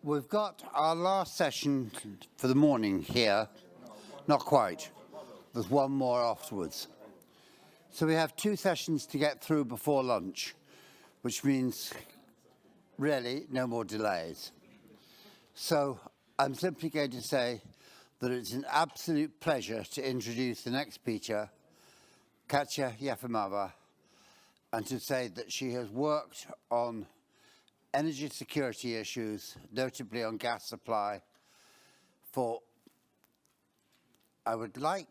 We've got our last session for the morning here. Not quite. There's one more afterwards. So we have two sessions to get through before lunch, which means really no more delays. So I'm simply going to say that it's an absolute pleasure to introduce the next speaker, Katja Yefimova, and to say that she has worked on energy security issues, notably on gas supply, for, I would like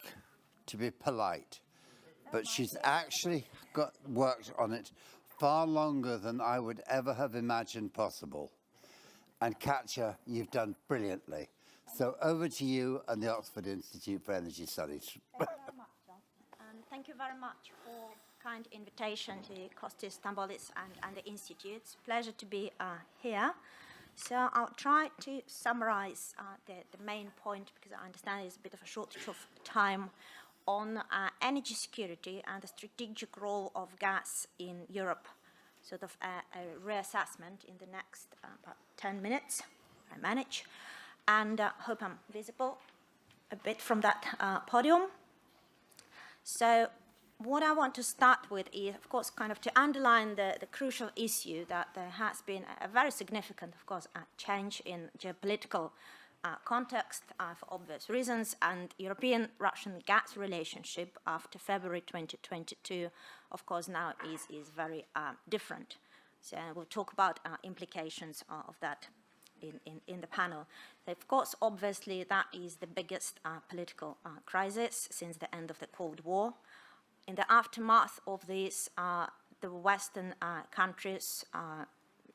to be polite, but she's actually worked on it far longer than I would ever have imagined possible. And Katja, you've done brilliantly. So over to you and the Oxford Institute for Energy Studies. Thank you very much, John. And thank you very much for kind invitation to Kostis Stambolis and the Institute. It's a pleasure to be here. So I'll try to summarize the main point, because I understand there's a bit of a shortage of time, on energy security and the strategic role of gas in Europe. Sort of a reassessment in the next about 10 minutes, I manage. And hope I'm visible a bit from that podium. So what I want to start with is, of course, kind of to underline the crucial issue that there has been a very significant, of course, change in geopolitical context for obvious reasons, and European-Russian gas relationship after February 2022, of course, now is very different. So we'll talk about implications of that in the panel. So of course, obviously, that is the biggest political crisis since the end of the Cold War. In the aftermath of this, the Western countries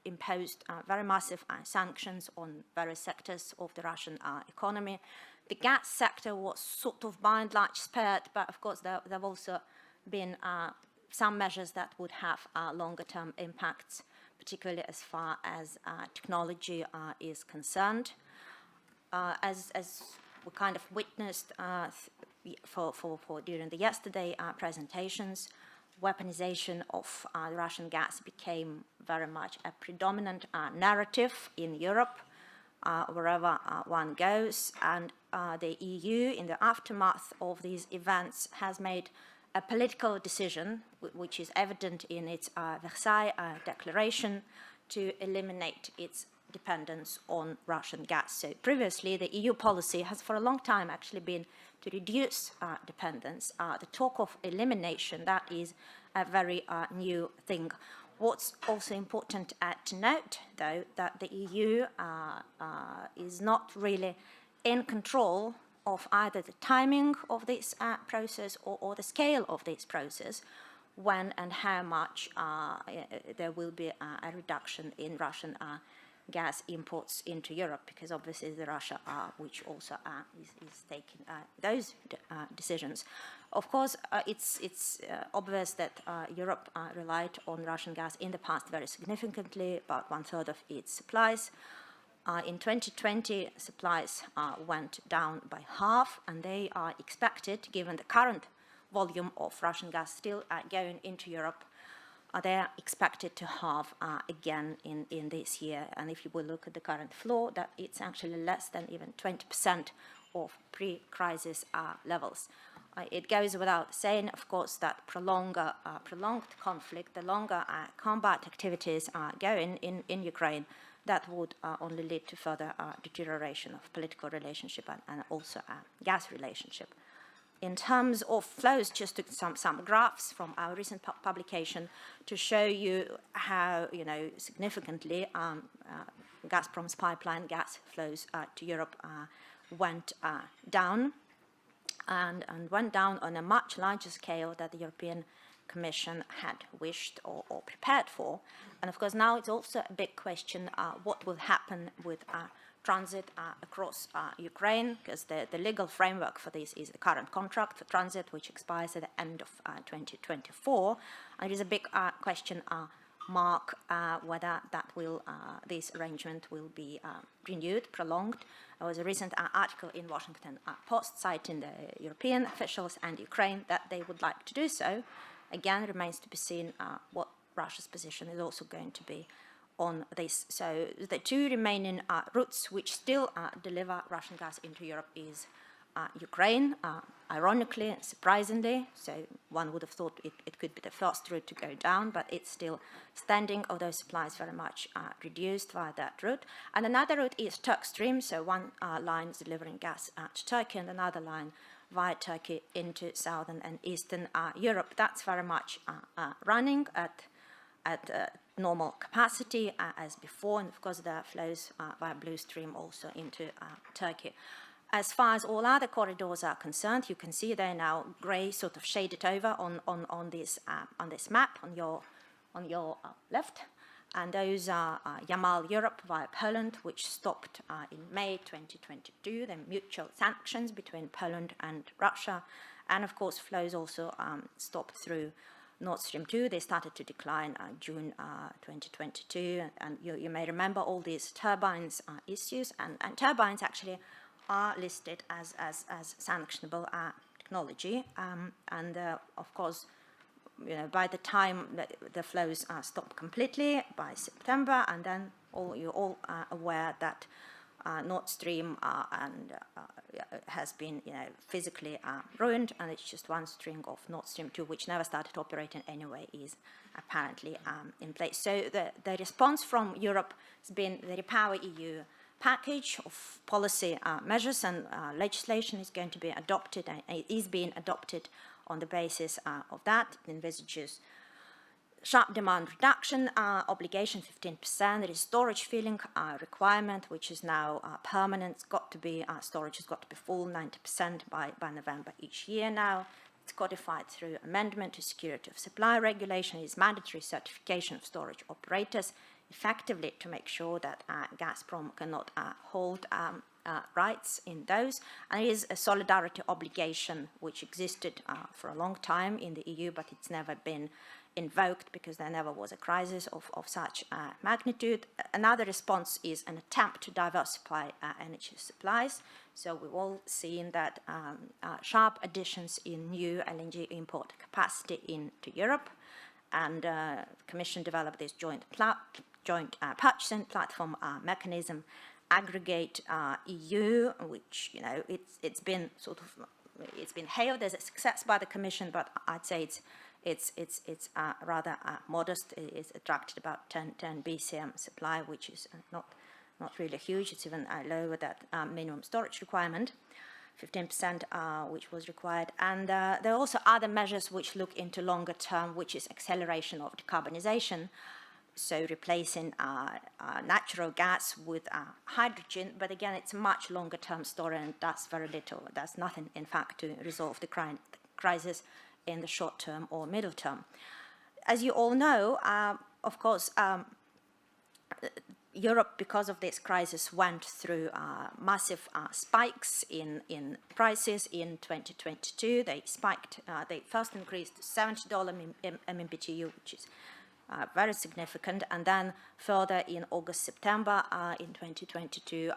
imposed very massive sanctions on various sectors of the Russian economy. The gas sector was sort of by and large spared, but of course there have also been some measures that would have longer-term impacts, particularly as far as technology is concerned. As we kind of witnessed during the yesterday presentations, weaponization of the Russian gas became very much a predominant narrative in Europe, wherever one goes. And the EU, in the aftermath of these events, has made a political decision, which is evident in its Versailles Declaration, to eliminate its dependence on Russian gas. So previously, the EU policy has for a long time actually been to reduce dependence. The talk of elimination, that is a very new thing. What's also important to note, though, that the EU is not really in control of either the timing of this process or the scale of this process, when and how much there will be a reduction in Russian gas imports into Europe, because obviously the Russia, which also is taking those decisions. Of course, it's obvious that Europe relied on Russian gas in the past very significantly, about 1/3 of its supplies. In 2020, supplies went down by half, and they are expected, given the current volume of Russian gas still going into Europe, they are expected to halve again in this year. And if you will look at the current floor, that it's actually less than even 20% of pre-crisis levels. It goes without saying, of course, that prolonged conflict, the longer combat activities are going in Ukraine, that would only lead to further deterioration of political relationship and also gas relationship. In terms of flows, just took some graphs from our recent publication to show you how, significantly Gazprom's pipeline gas flows to Europe went down, and went down on a much larger scale that the European Commission had wished or prepared for. And of course, now it's also a big question what will happen with transit across Ukraine, because the legal framework for this is the current contract for transit, which expires at the end of 2024. And it is a big question mark whether that will this arrangement will be renewed, prolonged. There was a recent article in Washington Post citing the European officials and Ukraine that they would like to do so. Again, it remains to be seen what Russia's position is also going to be on this. So the two remaining routes which still deliver Russian gas into Europe is Ukraine, ironically, surprisingly, so one would have thought it could be the first route to go down, but it's still standing, although supplies very much reduced via that route. And another route is Turkstream, so one line is delivering gas to Turkey and another line via Turkey into southern and eastern Europe. That's very much running at normal capacity as before, and of course there are flows via Blue Stream also into Turkey. As far as all other corridors are concerned, you can see they're now grey, sort of shaded over on this map on your left, and those are Yamal Europe via Poland, which stopped in May 2022. The mutual sanctions between Poland and Russia, and of course flows also stopped through Nord Stream 2. They started to decline June 2022, and you may remember all these turbines issues, and turbines actually are listed as sanctionable technology, and of course, by the time the flows stop completely by September, and then you're all aware that Nord Stream has been physically ruined, and it's just one string of Nord Stream 2, which never started operating anyway, is apparently in place. So the response from Europe has been the Repower EU package of policy measures, and legislation is going to be adopted, and it is being adopted on the basis of that. It envisages sharp demand reduction obligation, 15%. There is storage filling requirement, which is now permanent. It's got to be storage has got to be full, 90% by November each year now. It's codified through amendment to security of supply regulation. It's mandatory certification of storage operators, effectively to make sure that Gazprom cannot hold rights in those. And it is a solidarity obligation which existed for a long time in the EU, but it's never been invoked because there never was a crisis of such magnitude. Another response is an attempt to diversify energy supplies. So we've all seen that sharp additions in new LNG import capacity into Europe, and the Commission developed this joint purchasing platform mechanism, Aggregate EU, which it's been hailed as a success by the Commission, but I'd say it's rather modest. It's attracted about 10 BCM supply, which is not really huge. It's even lower that minimum storage requirement, 15%, which was required. And there are also other measures which look into longer term, which is acceleration of decarbonization. So replacing natural gas with hydrogen, but again, it's a much longer term story and does very little. Does nothing, in fact, to resolve the crisis in the short term or middle term. As you all know, of course, Europe, because of this crisis, went through massive spikes in prices in 2022. They spiked, they first increased to $70 MMBTU, which is very significant, and then further in August, September in 2022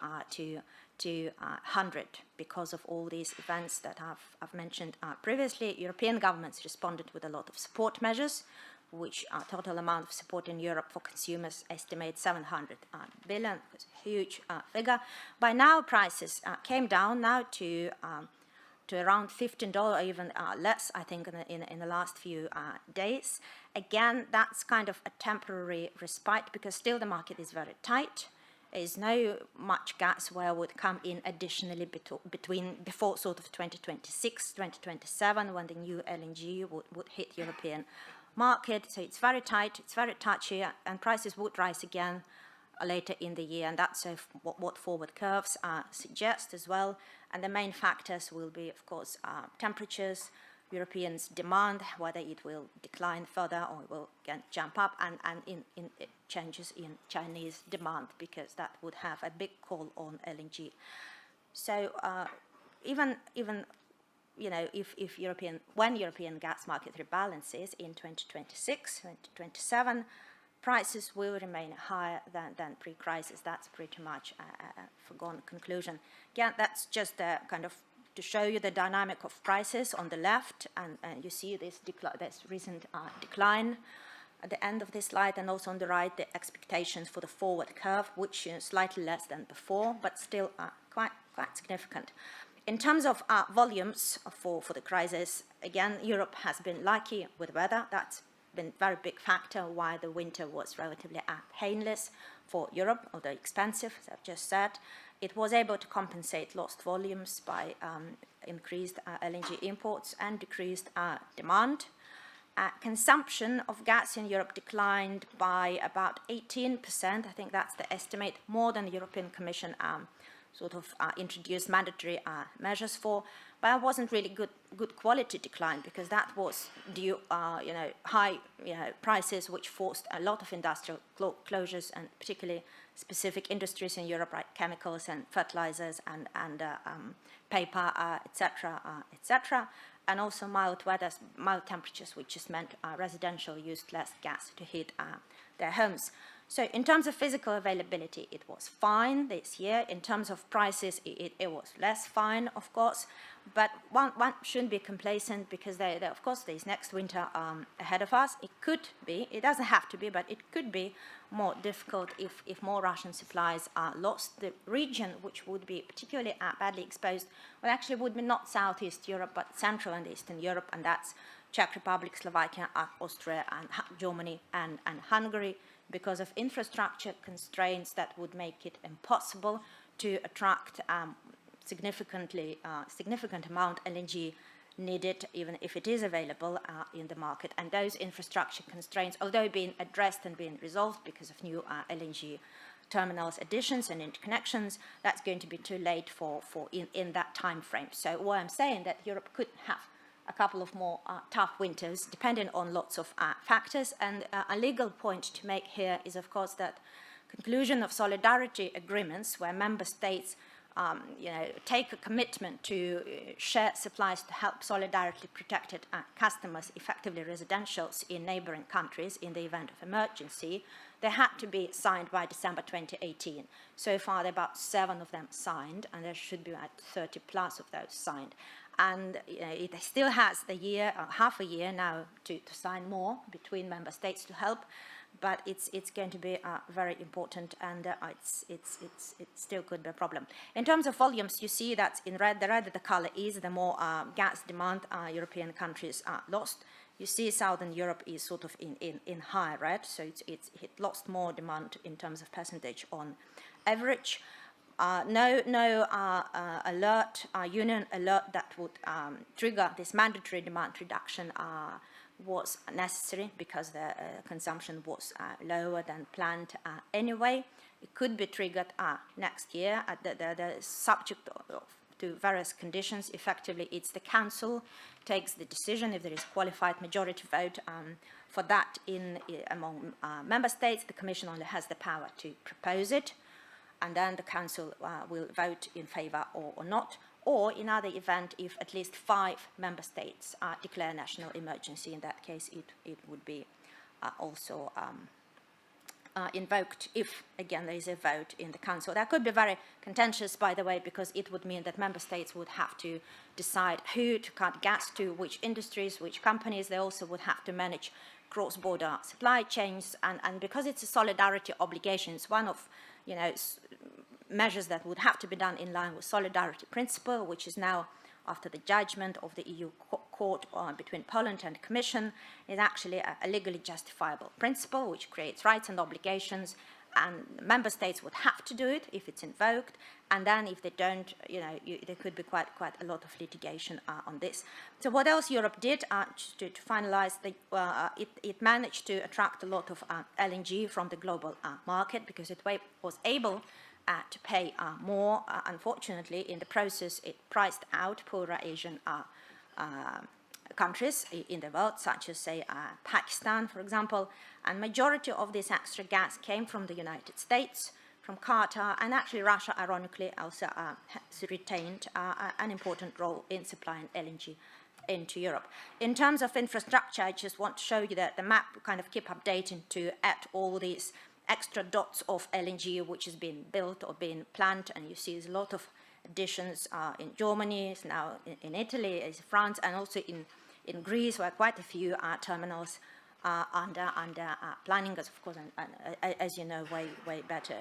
to 100 because of all these events that I've mentioned previously. European governments responded with a lot of support measures, which total amount of support in Europe for consumers estimate 700 billion. It's a huge figure. By now, prices came down now to around $15, even less, I think, in the last few days. Again, that's kind of a temporary respite because still the market is very tight. There is no much gas where would come in additionally before sort of 2026, 2027, when the new LNG would hit European market. So it's very tight, it's very touchy, and prices would rise again later in the year, and that's what forward curves suggest as well. And the main factors will be, of course, temperatures, Europeans' demand, whether it will decline further or it will jump up, and in changes in Chinese demand, because that would have a big call on LNG. So even if when European gas market rebalances in 2026, 2027, prices will remain higher than pre-crisis. That's pretty much a foregone conclusion. Again, that's just kind of to show you the dynamic of prices on the left, and you see this recent decline at the end of this slide, and also on the right, the expectations for the forward curve, which is slightly less than before, but still quite significant. In terms of volumes for the crisis, again, Europe has been lucky with weather. That's been a very big factor why the winter was relatively painless for Europe, although expensive, as I've just said. It was able to compensate lost volumes by increased LNG imports and decreased demand. Consumption of gas in Europe declined by about 18%. I think that's the estimate, more than the European Commission introduced mandatory measures for, but it wasn't really good quality decline, because that was due, high prices, which forced a lot of industrial closures, and particularly specific industries in Europe, like chemicals and fertilizers and paper, etc., etc. And also mild weather, mild temperatures, which just meant residential used less gas to heat their homes. So in terms of physical availability, it was fine this year. In terms of prices, it was less fine, of course. But one shouldn't be complacent, because of course, there's next winter ahead of us. It could be, it doesn't have to be, but it could be more difficult if more Russian supplies are lost. The region which would be particularly badly exposed, well, actually would be not Southeast Europe, but Central and Eastern Europe, and that's Czech Republic, Slovakia, Austria, and Germany, and Hungary, because of infrastructure constraints that would make it impossible to attract significant amount LNG needed, even if it is available in the market. And those infrastructure constraints, although being addressed and being resolved because of new LNG terminals additions and interconnections, that's going to be too late for in that time frame. So what I'm saying, that Europe could have a couple of more tough winters, depending on lots of factors. And a legal point to make here is, of course, that conclusion of solidarity agreements, where member states take a commitment to share supplies to help solidarity protected customers, effectively residentials in neighboring countries in the event of emergency, they had to be signed by December 2018. So far, there are about 7 of them signed, and there should be about 30 plus of those signed. And it still has the year, half a year now, to sign more between member states to help, but it's going to be very important, and it still could be a problem. In terms of volumes, you see that in red, the redder the color is, the more gas demand European countries lost. You see Southern Europe is sort of in high red, so it lost more demand in terms of percentage on average. No alert, union alert that would trigger this mandatory demand reduction was necessary, because the consumption was lower than planned anyway. It could be triggered next year, the subject to various conditions. Effectively, it's the Council takes the decision if there is qualified majority vote for that among member states. The Commission only has the power to propose it, and then the Council will vote in favour or not, or in other event, if at least 5 member states declare national emergency. In that case, it would be also invoked if, again, there is a vote in the Council. That could be very contentious, by the way, because it would mean that member states would have to decide who to cut gas to, which industries, which companies. They also would have to manage cross-border supply chains, and because it's a solidarity obligation, it's one of measures that would have to be done in line with solidarity principle, which is now, after the judgment of the EU court between Poland and the Commission, is actually a legally justifiable principle, which creates rights and obligations, and member states would have to do it if it's invoked, and then if they don't, there could be quite a lot of litigation on this. So what else Europe did to finalize, it managed to attract a lot of LNG from the global market, because it was able to pay more. Unfortunately, in the process, it priced out poorer Asian countries in the world, such as, say, Pakistan, for example. And majority of this extra gas came from the United States, from Qatar, and actually Russia, ironically, also has retained an important role in supplying LNG into Europe. In terms of infrastructure, I just want to show you that the map kind of keep updating to add all these extra dots of LNG which is being built or being planned, and you see there's a lot of additions in Germany, now in Italy, France, and also in Greece, where quite a few terminals under planning, as of course, and as you know, way better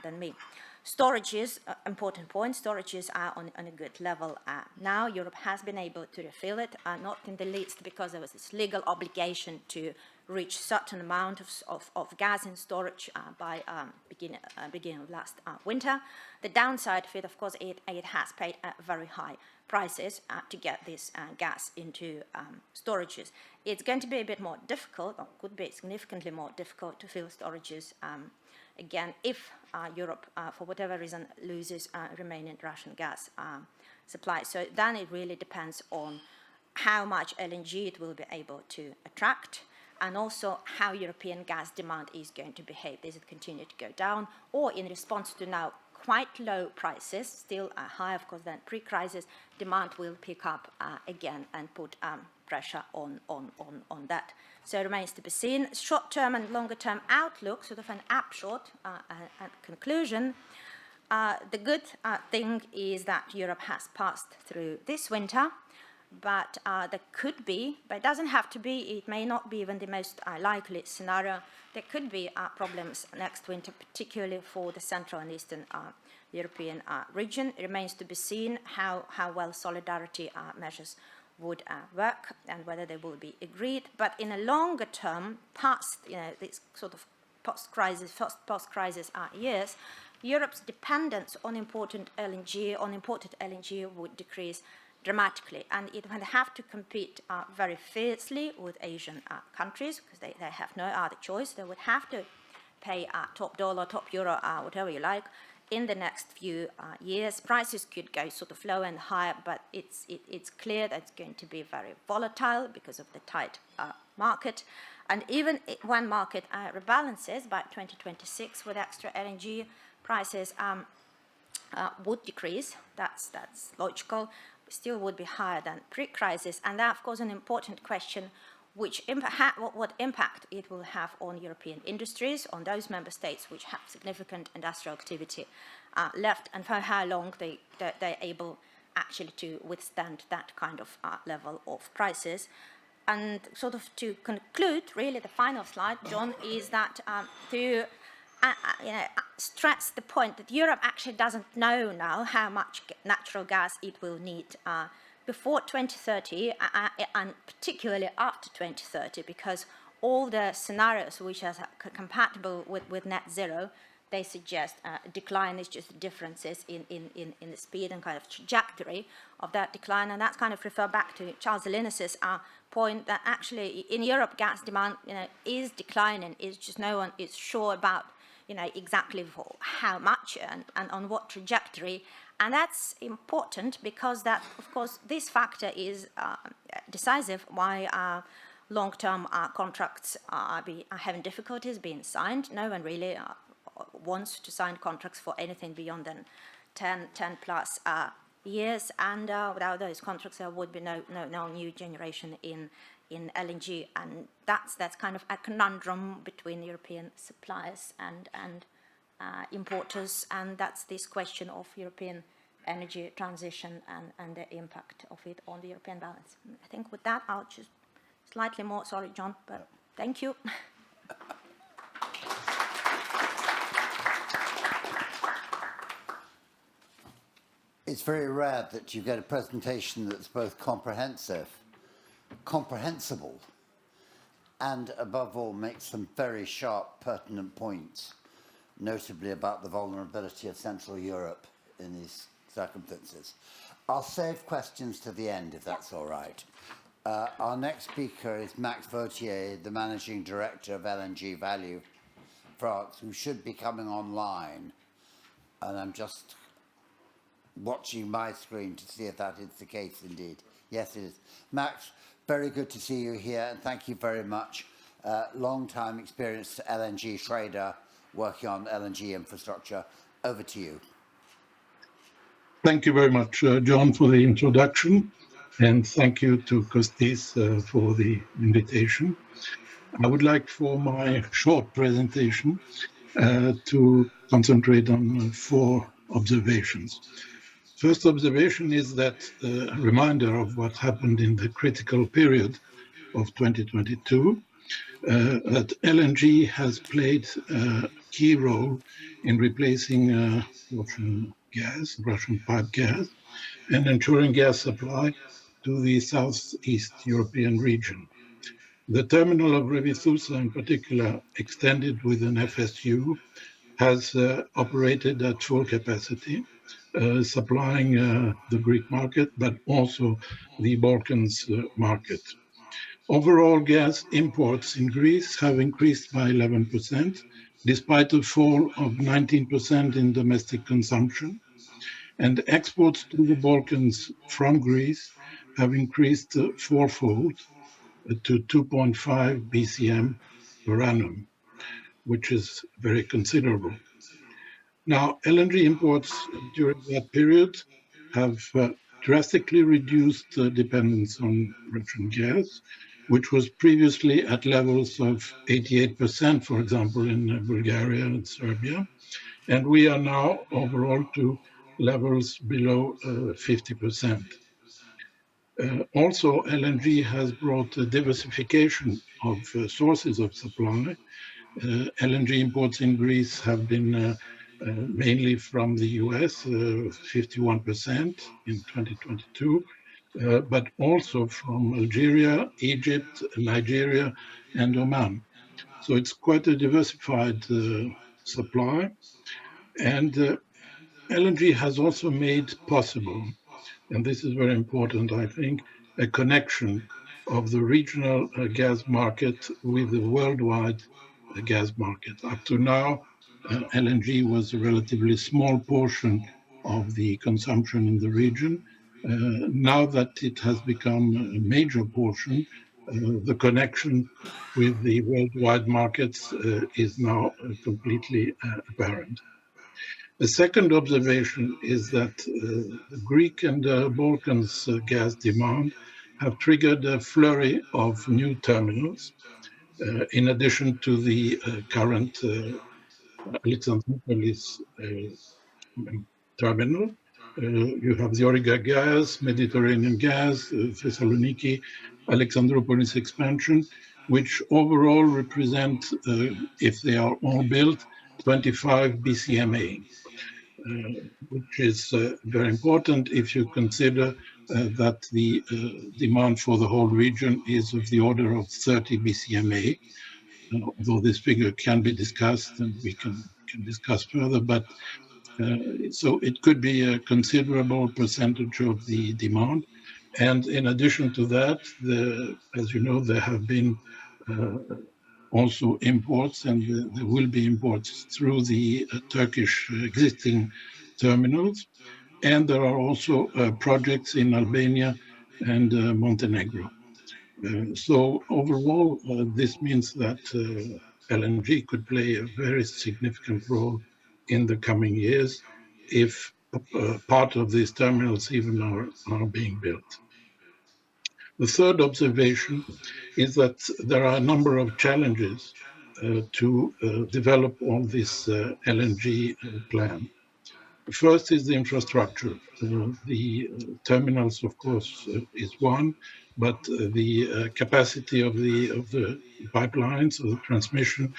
than me. Storages, important point, storages are on a good level now. Europe has been able to refill it, not in the least because there was this legal obligation to reach certain amount of gas in storage by beginning of last winter. The downside of it, of course, it has paid very high prices to get this gas into storages. It's going to be a bit more difficult, or could be significantly more difficult to fill storages again if Europe, for whatever reason, loses remaining Russian gas supply. So then it really depends on how much LNG it will be able to attract, and also how European gas demand is going to behave. Does it continue to go down, or in response to now quite low prices, still high, of course, than pre-crisis, demand will pick up again and put pressure on that. So it remains to be seen. Short-term and longer-term outlook, sort of an upshot and conclusion. The good thing is that Europe has passed through this winter, but there could be, but it doesn't have to be, it may not be even the most likely scenario, there could be problems next winter, particularly for the Central and Eastern European region. It remains to be seen how well solidarity measures would work and whether they will be agreed. But in a longer term, past this sort of post-crisis years, Europe's dependence on imported LNG would decrease dramatically, and it would have to compete very fiercely with Asian countries because they have no other choice. They would have to pay top dollar, top euro, whatever you like, in the next few years. Prices could go sort of low and higher, but it's clear that it's going to be very volatile because of the tight market. And even when market rebalances by 2026 with extra LNG, prices would decrease. That's logical. Still would be higher than pre-crisis, and that, of course, an important question, what impact it will have on European industries, on those member states which have significant industrial activity left, and for how long they're able actually to withstand that kind of level of prices. And sort of to conclude, really the final slide, John, is that to stress the point that Europe actually doesn't know now how much natural gas it will need before 2030, and particularly after 2030, because all the scenarios which are compatible with net zero, they suggest a decline is just differences in the speed and kind of trajectory of that decline. And that's kind of refer back to Charles Linus's point that actually in Europe gas demand is declining. It's just no one is sure about exactly for how much and on what trajectory. And that's important because that, of course, this factor is decisive why long-term contracts are having difficulties being signed. No one really wants to sign contracts for anything beyond than 10 plus years. And without those contracts, there would be no new generation in LNG, and that's kind of a conundrum between European suppliers and importers, and that's this question of European energy transition and the impact of it on the European balance. I think with that, I'll just slightly more, sorry, John, but thank you. It's very rare that you get a presentation that's both comprehensible, and above all makes some very sharp, pertinent points, notably about the vulnerability of Central Europe in these circumstances. I'll save questions to the end, if that's all right. Our next speaker is Max Vautier, the Managing Director of LNG Value France, who should be coming online. And I'm just watching my screen to see if that is the case indeed. Yes, it is. Max, very good to see you here, and thank you very much. Long-time experienced LNG trader working on LNG infrastructure. Over to you. Thank you very much, John, for the introduction, and thank you to Kostis for the invitation. I would like for my short presentation to concentrate on 4 observations. First observation is that a reminder of what happened in the critical period of 2022, that LNG has played a key role in replacing Russian pipe gas, and ensuring gas supply to the Southeast European region. The terminal of Revithoussa, in particular, extended with an FSU, has operated at full capacity, supplying the Greek market, but also the Balkans market. Overall gas imports in Greece have increased by 11%, despite a fall of 19% in domestic consumption. And exports to the Balkans from Greece have increased fourfold to 2.5 BCM per annum, which is very considerable. Now, LNG imports during that period have drastically reduced the dependence on Russian gas, which was previously at levels of 88%, for example, in Bulgaria and Serbia. And we are now overall to levels below 50%. Also, LNG has brought a diversification of sources of supply. LNG imports in Greece have been mainly from the US, 51% in 2022, but also from Algeria, Egypt, Nigeria, and Oman. So it's quite a diversified supply. And LNG has also made possible, and this is very important, I think, a connection of the regional gas market with the worldwide gas market. Up to now, LNG was a relatively small portion of the consumption in the region. Now that it has become a major portion, the connection with the worldwide markets is now completely apparent. The second observation is that the Greek and Balkans gas demand have triggered a flurry of new terminals, in addition to the current Alexandroupolis terminal. You have the Origa gas, Mediterranean gas, Thessaloniki, Alexandroupolis expansion, which overall represent, if they are all built, 25 BCMA. Which is very important if you consider that the demand for the whole region is of the order of 30 BCMA, although this figure can be discussed and we can discuss further, but so it could be a considerable percentage of the demand. And in addition to that, as you know, there have been also imports, and there will be imports through the Turkish existing terminals. And there are also projects in Albania and Montenegro. So overall, this means that LNG could play a very significant role in the coming years if part of these terminals even are being built. The third observation is that there are a number of challenges to develop all this LNG plan. First is the infrastructure. The terminals, of course, is one, but the capacity of the pipelines, of the transmission,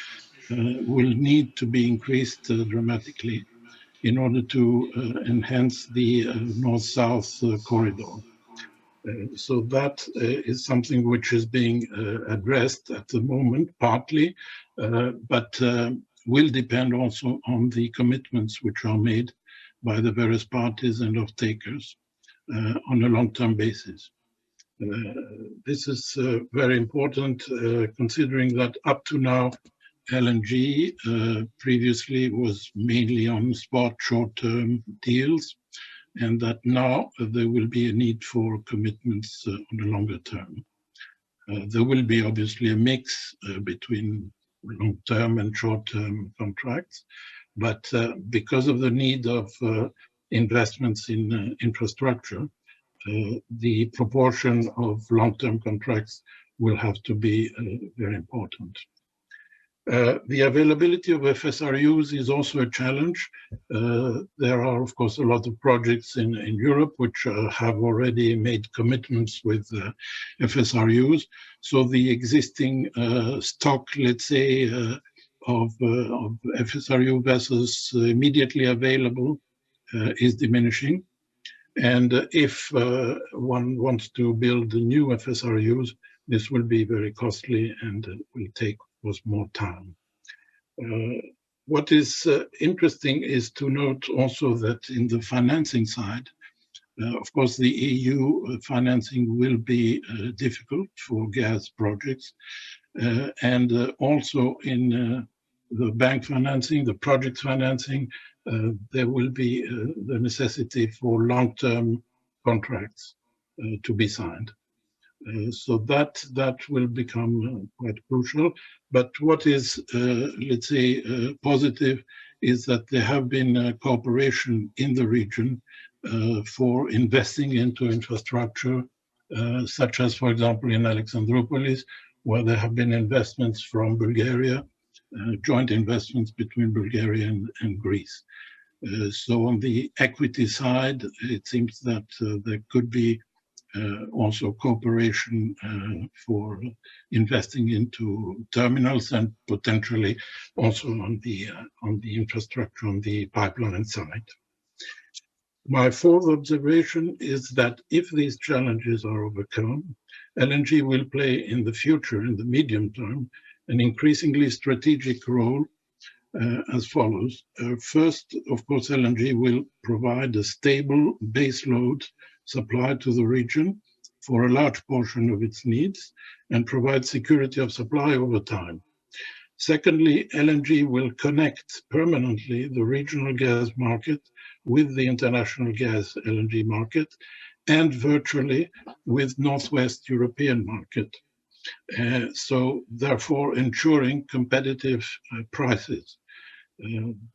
will need to be increased dramatically in order to enhance the north-south corridor. So that is something which is being addressed at the moment, partly, but will depend also on the commitments which are made by the various parties and off-takers on a long-term basis. This is very important, considering that up to now, LNG previously was mainly on spot short-term deals, and that now there will be a need for commitments on the longer term. There will be obviously a mix between long-term and short-term contracts, but because of the need of investments in infrastructure, the proportion of long-term contracts will have to be very important. The availability of FSRUs is also a challenge. There are, of course, a lot of projects in Europe which have already made commitments with FSRUs. So the existing stock, let's say, of FSRU vessels immediately available is diminishing. And if one wants to build new FSRUs, this will be very costly and will take, of course, more time. What is interesting is to note also that in the financing side, of course, the EU financing will be difficult for gas projects. And also in the bank financing, the project financing, there will be the necessity for long-term contracts to be signed. So that will become quite crucial. But what is, let's say, positive is that there have been cooperation in the region for investing into infrastructure, such as, for example, in Alexandroupolis, where there have been investments from Bulgaria, joint investments between Bulgaria and Greece. So on the equity side, it seems that there could be also cooperation for investing into terminals and potentially also on the infrastructure on the pipeline side. My fourth observation is that if these challenges are overcome, LNG will play in the future, in the medium term, an increasingly strategic role as follows. First, of course, LNG will provide a stable baseload supply to the region for a large portion of its needs and provide security of supply over time. Secondly, LNG will connect permanently the regional gas market with the international gas LNG market and virtually with Northwest European market. So therefore ensuring competitive prices.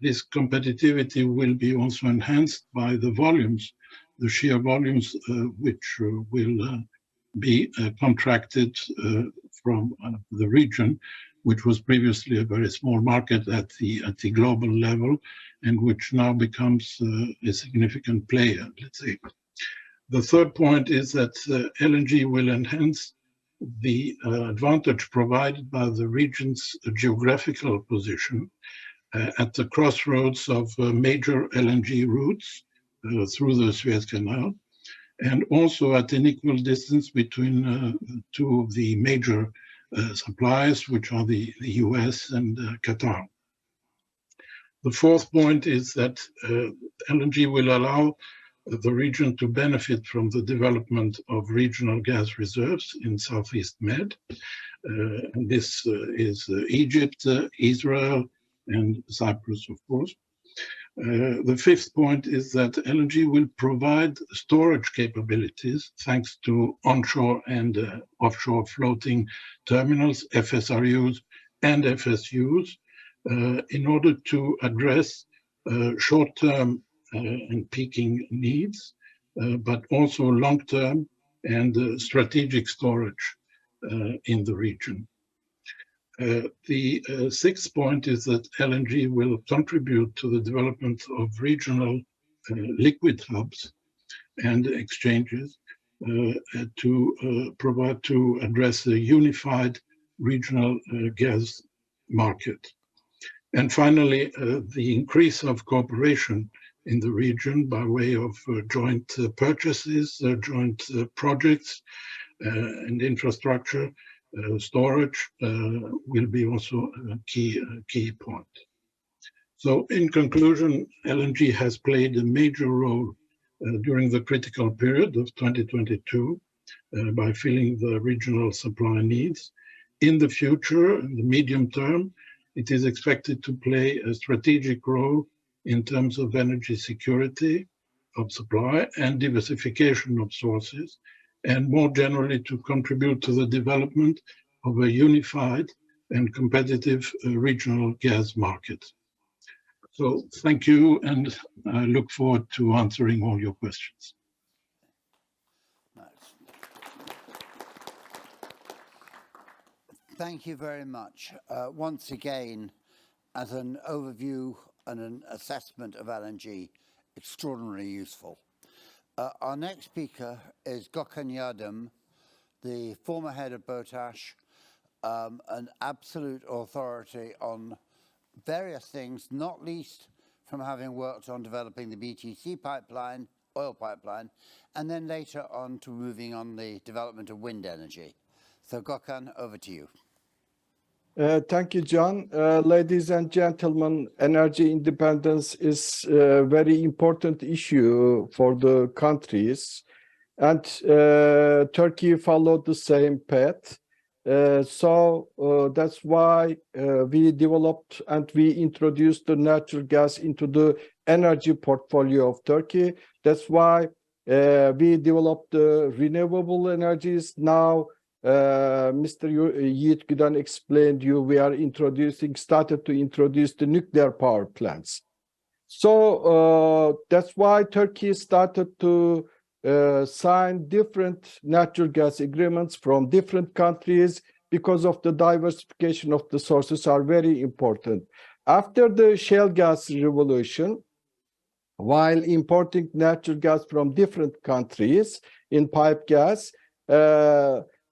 This competitivity will be also enhanced by the volumes, the sheer volumes which will be contracted from the region, which was previously a very small market at the global level, and which now becomes a significant player, let's say. The third point is that LNG will enhance the advantage provided by the region's geographical position at the crossroads of major LNG routes through the Suez Canal, and also at an equal distance between two of the major suppliers, which are the US and Qatar. The fourth point is that LNG will allow the region to benefit from the development of regional gas reserves in Southeast Med. And this is Egypt, Israel, and Cyprus, of course. The fifth point is that LNG will provide storage capabilities thanks to onshore and offshore floating terminals, FSRUs, and FSUs, in order to address short-term and peaking needs, but also long-term and strategic storage in the region. The sixth point is that LNG will contribute to the development of regional liquid hubs and exchanges to address a unified regional gas market. And finally, the increase of cooperation in the region by way of joint purchases, joint projects, and infrastructure storage will be also a key point. So in conclusion, LNG has played a major role during the critical period of 2022 by filling the regional supply needs. In the future, in the medium term, it is expected to play a strategic role in terms of energy security of supply and diversification of sources, and more generally to contribute to the development of a unified and competitive regional gas market. So thank you, and I look forward to answering all your questions. Thank you very much. Once again, as an overview and an assessment of LNG, extraordinarily useful. Our next speaker is Gökhan Yardım, the former head of BOTAŞ, an absolute authority on various things, not least from having worked on developing the BTC pipeline, oil pipeline, and then later on to moving on the development of wind energy. So Gökhan, over to you. Thank you, John. Ladies and gentlemen, energy independence is a very important issue for the countries, and Turkey followed the same path. So that's why we developed and we introduced the natural gas into the energy portfolio of Turkey. That's why we developed the renewable energies. Now, Mr. Yiğit Güden explained you, we are started to introduce the nuclear power plants. So that's why Turkey started to sign different natural gas agreements from different countries, because of the diversification of the sources are very important. After the shale gas revolution, while importing natural gas from different countries in pipe gas,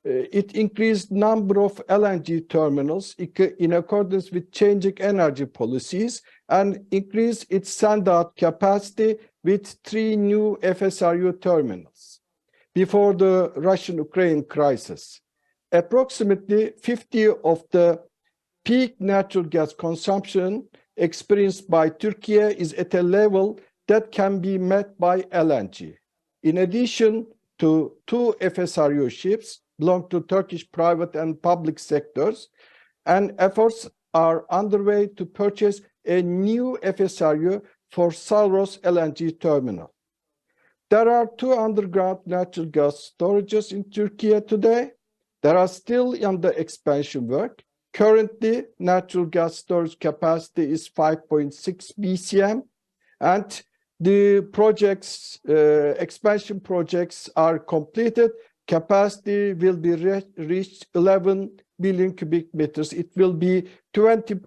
it increased number of LNG terminals in accordance with changing energy policies, and increased its send-out capacity with 3 new FSRU terminals before the Russian-Ukraine crisis. Approximately 50 of the peak natural gas consumption experienced by Turkey is at a level that can be met by LNG. In addition to 2 FSRU ships belong to Turkish private and public sectors, and efforts are underway to purchase a new FSRU for Salros LNG terminal. There are 2 underground natural gas storages in Turkey today. There are still under expansion work. Currently, natural gas storage capacity is 5.6 BCM, and the projects, expansion projects are completed. Capacity will be reached 11 billion cubic meters. It will be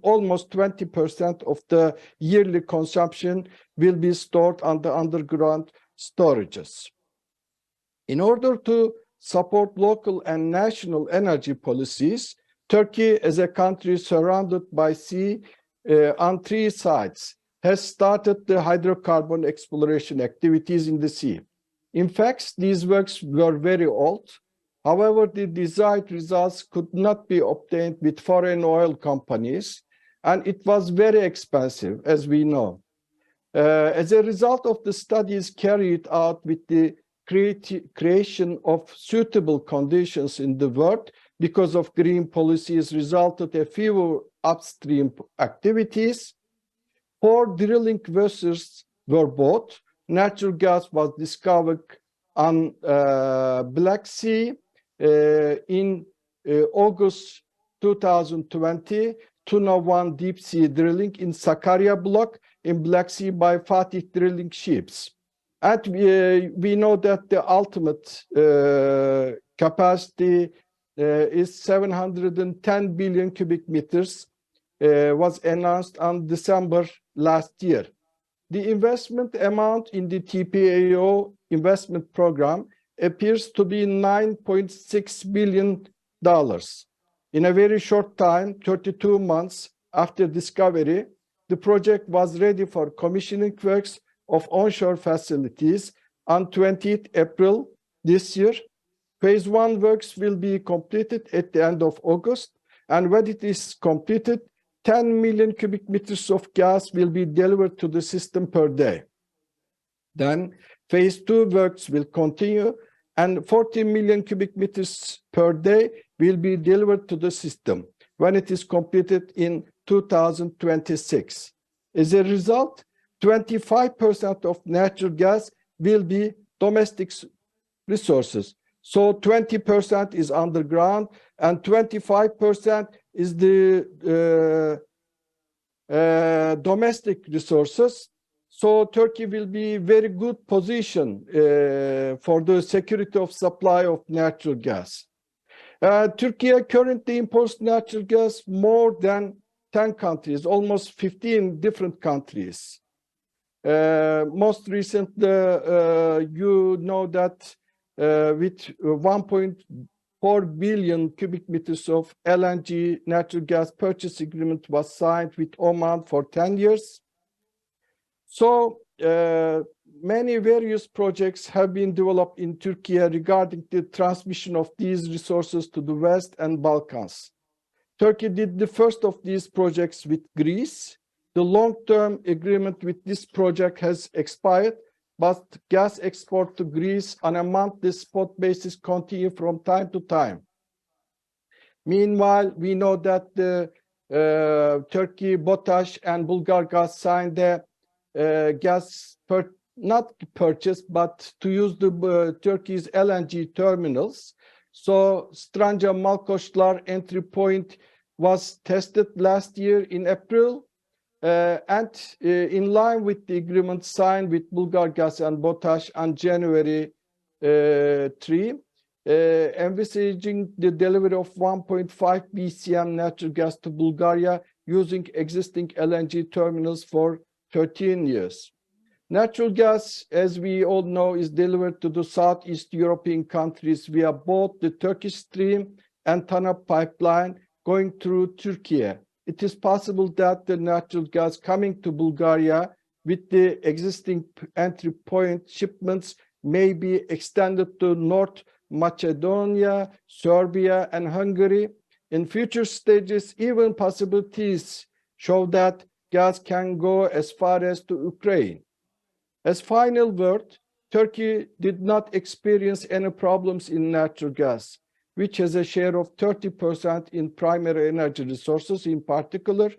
almost 20% of the yearly consumption will be stored on the underground storages. In order to support local and national energy policies, Turkey, as a country surrounded by sea on 3 sides, has started the hydrocarbon exploration activities in the sea. In fact, these works were very old. However, the desired results could not be obtained with foreign oil companies, and it was very expensive, as we know. As a result of the studies carried out with the creation of suitable conditions in the world, because of green policies, resulted in fewer upstream activities. 4 drilling vessels were bought. Natural gas was discovered on Black Sea in August 2020. Tuna 1 deep sea drilling in Sakarya block in Black Sea by Fatih drilling ships. And we know that the ultimate capacity is 710 billion cubic meters, was announced on December last year. The investment amount in the TPAO investment program appears to be $9.6 billion. In a very short time, 32 months after discovery, the project was ready for commissioning works of onshore facilities on 20th April this year. Phase 1 works will be completed at the end of August, and when it is completed, 10 million cubic meters of gas will be delivered to the system per day. Then phase 2 works will continue, and 40 million cubic meters per day will be delivered to the system when it is completed in 2026. As a result, 25% of natural gas will be domestic resources. So 20% is underground and 25% is the domestic resources. So Turkey will be very good position for the security of supply of natural gas. Turkey currently imports natural gas more than 10 countries, almost 15 different countries. Most recently, you know that with 1.4 billion cubic meters of LNG natural gas purchase agreement was signed with Oman for 10 years. So many various projects have been developed in Turkey regarding the transmission of these resources to the West and Balkans. Turkey did the first of these projects with Greece. The long-term agreement with this project has expired, but gas export to Greece on a monthly spot basis continue from time to time. Meanwhile, we know that the Turkey, BOTAŞ, and Bulgargas signed a gas not purchase, but to use the Turkey's LNG terminals. So Stranca-Malkoçlar entry point was tested last year in April, and in line with the agreement signed with Bulgargas and BOTAŞ on January 3, envisaging the delivery of 1.5 BCM natural gas to Bulgaria using existing LNG terminals for 13 years. Natural gas, as we all know, is delivered to the Southeast European countries via both the Turkish Stream and TANAP pipeline going through Turkey. It is possible that the natural gas coming to Bulgaria with the existing entry point shipments may be extended to North Macedonia, Serbia, and Hungary. In future stages, even possibilities show that gas can go as far as to Ukraine. As final word, Turkey did not experience any problems in natural gas, which has a share of 30% in primary energy resources in particular,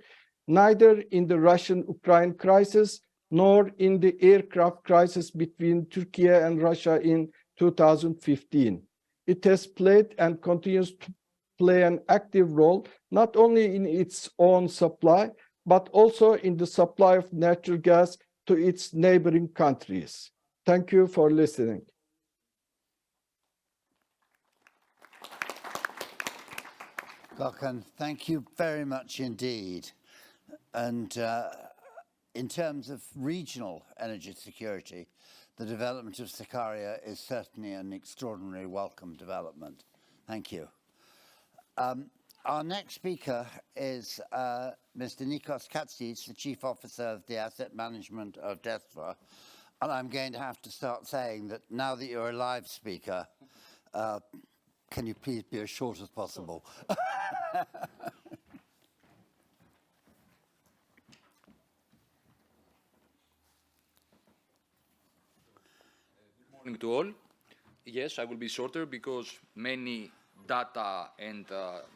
neither in the Russian-Ukraine crisis nor in the aircraft crisis between Turkey and Russia in 2015. It has played and continues to play an active role, not only in its own supply, but also in the supply of natural gas to its neighboring countries. Thank you for listening. Gökhan, thank you very much indeed. And in terms of regional energy security, the development of Sakarya is certainly an extraordinary welcome development. Thank you. Our next speaker is Mr. Nikos Katsis, the Chief Officer of the Asset Management of DESFA. And I'm going to have to start saying that now that you're a live speaker, can you please be as short as possible? Good morning to all. Yes, I will be shorter because many data and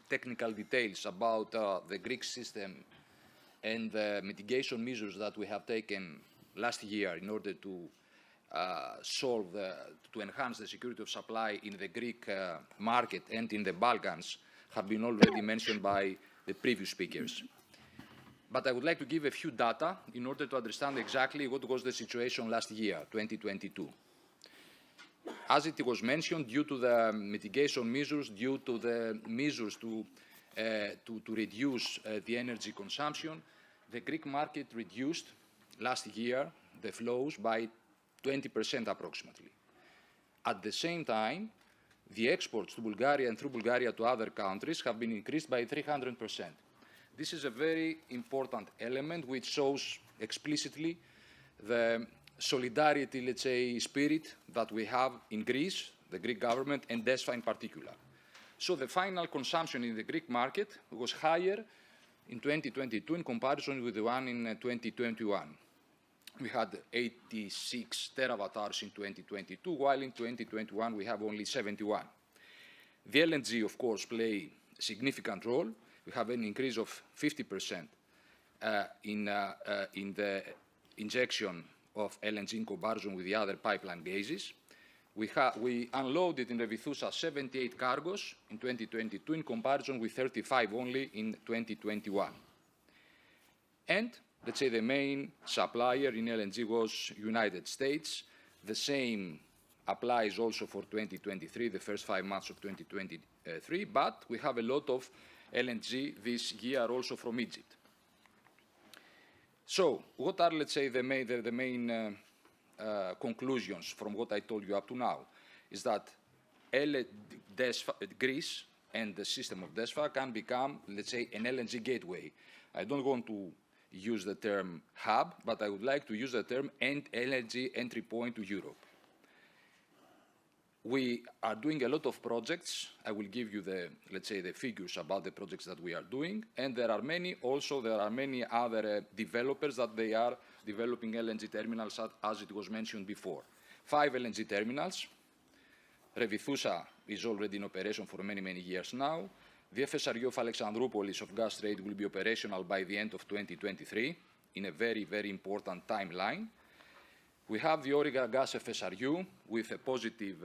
technical details about the Greek system and the mitigation measures that we have taken last year in order to to enhance the security of supply in the Greek market and in the Balkans have been already mentioned by the previous speakers. But I would like to give a few data in order to understand exactly what was the situation last year, 2022. As it was mentioned, due to the mitigation measures, due to the measures to reduce the energy consumption, the Greek market reduced last year the flows by 20% approximately. At the same time, the exports to Bulgaria and through Bulgaria to other countries have been increased by 300%. This is a very important element which shows explicitly the solidarity, let's say, spirit that we have in Greece, the Greek government, and DESFA in particular. So the final consumption in the Greek market was higher in 2022 in comparison with the one in 2021. We had 86 terawatt hours in 2022, while in 2021 we have only 71. The LNG, of course, play a significant role. We have an increase of 50% in the injection of LNG in comparison with the other pipeline gases. We unloaded in Revithoussa 78 cargos in 2022 in comparison with 35 only in 2021. And let's say the main supplier in LNG was United States. The same applies also for 2023, the first 5 months of 2023, but we have a lot of LNG this year also from Egypt. So what are, let's say, the main conclusions from what I told you up to now? Is that Greece and the system of DESFA can become, let's say, an LNG gateway. I don't want to use the term hub, but I would like to use the term LNG entry point to Europe. We are doing a lot of projects. I will give you the, let's say, the figures about the projects that we are doing. And there are many other developers that they are developing LNG terminals, as it was mentioned before. 5 LNG terminals. Revithoussa is already in operation for many, many years now. The FSRU of Alexandroupolis of Gas Trade will be operational by the end of 2023 in a very, very important timeline. We have the Origa Gas FSRU with a positive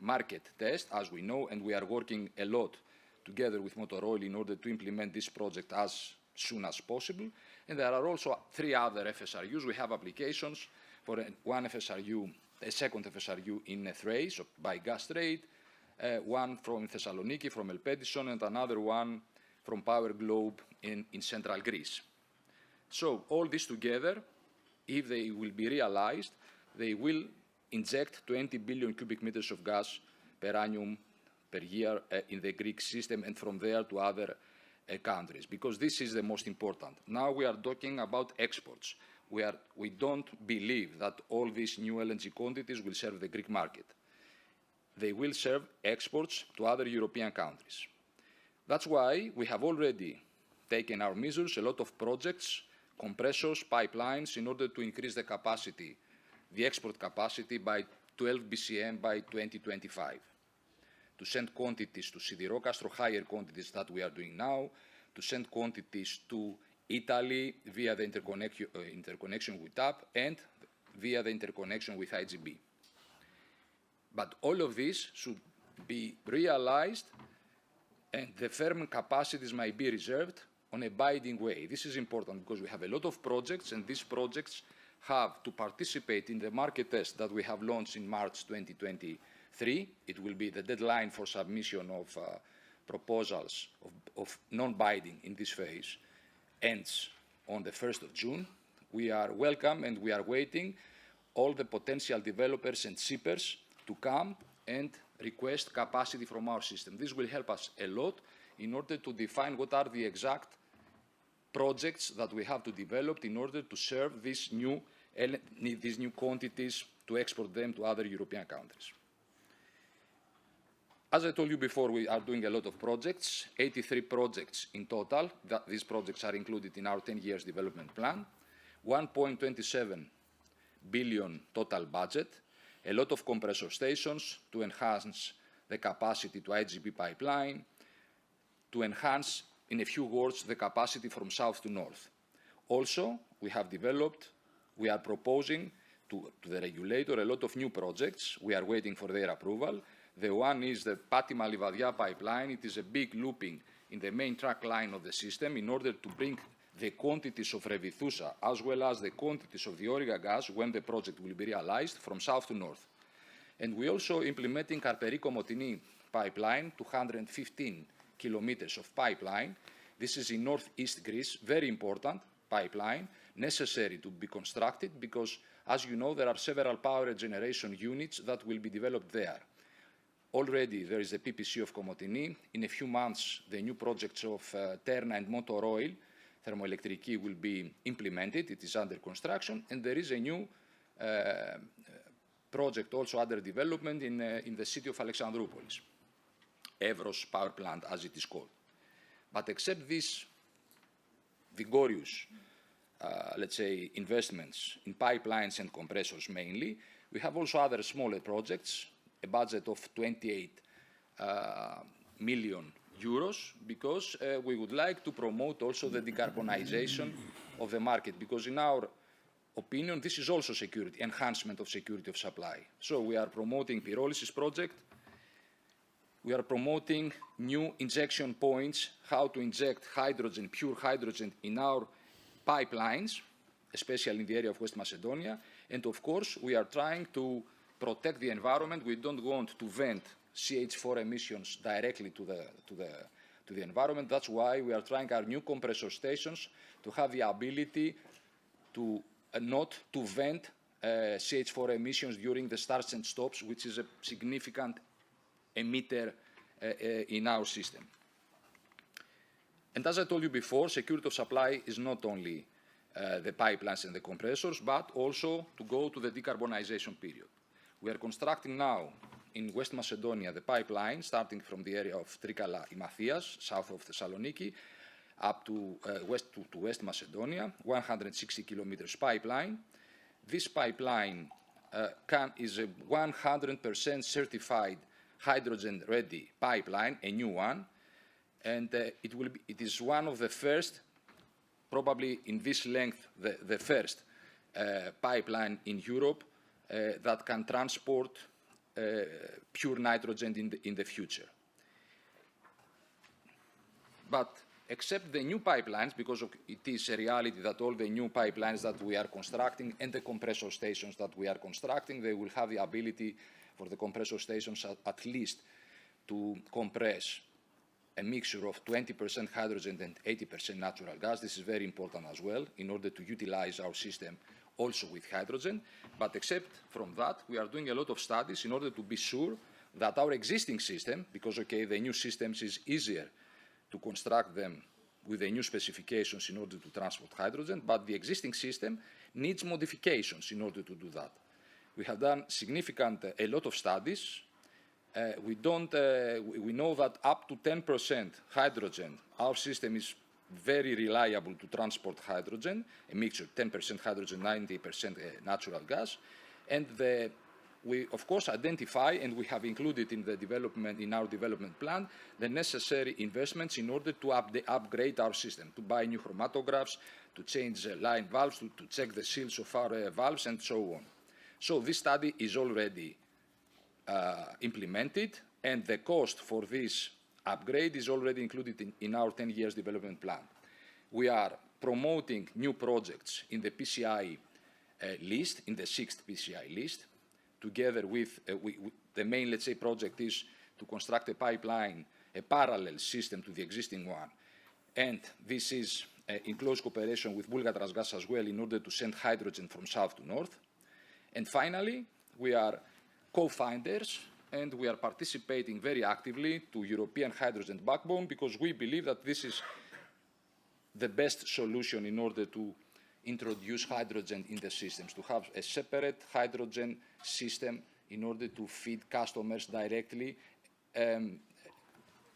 market test, as we know, and we are working a lot together with Motor Oil in order to implement this project as soon as possible. And there are also 3 other FSRUs. We have applications for one FSRU, a second FSRU in Thrace by Gas Trade, one from Thessaloniki, from Elpedison, and another one from Power Globe in central Greece. So all this together, if they will be realized, they will inject 20 billion cubic meters of gas per annum per year in the Greek system and from there to other countries, because this is the most important. Now we are talking about exports. We don't believe that all these new LNG quantities will serve the Greek market. They will serve exports to other European countries. That's why we have already taken our measures, a lot of projects, compressors, pipelines, in order to increase the capacity, the export capacity by 12 BCM by 2025. To send quantities to Siderokastro, higher quantities that we are doing now, to send quantities to Italy via the interconnection with TAP and via the interconnection with IGB. But all of this should be realized and the firm capacities might be reserved on a binding way. This is important because we have a lot of projects and these projects have to participate in the market test that we have launched in March 2023. It will be the deadline for submission of proposals of non-binding in this phase ends on the 1st of June. We are welcome and we are waiting all the potential developers and shippers to come and request capacity from our system. This will help us a lot in order to define what are the exact projects that we have to develop in order to serve these new quantities to export them to other European countries. As I told you before, we are doing a lot of projects, 83 projects in total. These projects are included in our 10 years development plan, 1.27 billion total budget, a lot of compressor stations to enhance the capacity to IGB pipeline, to enhance, in a few words, the capacity from south to north. Also, we are proposing to the regulator a lot of new projects. We are waiting for their approval. The one is the Patima-Livadia pipeline. It is a big looping in the main track line of the system in order to bring the quantities of Revithoussa as well as the quantities of the Origa gas when the project will be realized from south to north. And we also implementing Carperico-Motini pipeline, 215 kilometers of pipeline. This is in northeast Greece, very important pipeline, necessary to be constructed because, as you know, there are several power generation units that will be developed there. Already there is a PPC of Komotini. In a few months, the new projects of Terna and Motor Oil, Thermoelektriki, will be implemented. It is under construction. And there is a new project also under development in the city of Alexandroupolis, Evros power plant, as it is called. But except these vigorous, let's say, investments in pipelines and compressors mainly, we have also other smaller projects, a budget of 28 million euros, because we would like to promote also the decarbonization of the market, because in our opinion, this is also security, enhancement of security of supply. So we are promoting pyrolysis project. We are promoting new injection points, how to inject hydrogen, pure hydrogen, in our pipelines, especially in the area of West Macedonia. And of course, we are trying to protect the environment. We don't want to vent CH4 emissions directly to the environment. That's why we are trying our new compressor stations to have the ability to not to vent CH4 emissions during the starts and stops, which is a significant emitter in our system. And as I told you before, security of supply is not only the pipelines and the compressors, but also to go to the decarbonization period. We are constructing now in West Macedonia the pipeline starting from the area of Trikala-Imathias, south of Thessaloniki, up to West Macedonia, 160 kilometers pipeline. This pipeline is a 100% certified hydrogen-ready pipeline, a new one, and it is one of the first, probably in this length, the first pipeline in Europe that can transport pure nitrogen in the future. But except the new pipelines, because it is a reality that all the new pipelines that we are constructing and the compressor stations that we are constructing, they will have the ability for the compressor stations at least to compress a mixture of 20% hydrogen and 80% natural gas. This is very important as well in order to utilize our system also with hydrogen. But except from that, we are doing a lot of studies in order to be sure that our existing system, because, okay, the new systems is easier to construct them with the new specifications in order to transport hydrogen, but the existing system needs modifications in order to do that. We have done a lot of studies. We know that up to 10% hydrogen, our system is very reliable to transport hydrogen, a mixture, 10% hydrogen, 90% natural gas. And we, of course, identify, and we have included in our development plan, the necessary investments in order to upgrade our system, to buy new chromatographs, to change line valves, to check the seals of our valves, and so on. So this study is already implemented, and the cost for this upgrade is already included in our 10 years development plan. We are promoting new projects in the PCI list, in the 6th PCI list, together with the main, let's say, project is to construct a pipeline, a parallel system to the existing one. And this is in close cooperation with Bulgatrasgas as well in order to send hydrogen from south to north. And finally, we are co-founders and we are participating very actively to European Hydrogen Backbone because we believe that this is the best solution in order to introduce hydrogen in the systems, to have a separate hydrogen system in order to feed customers directly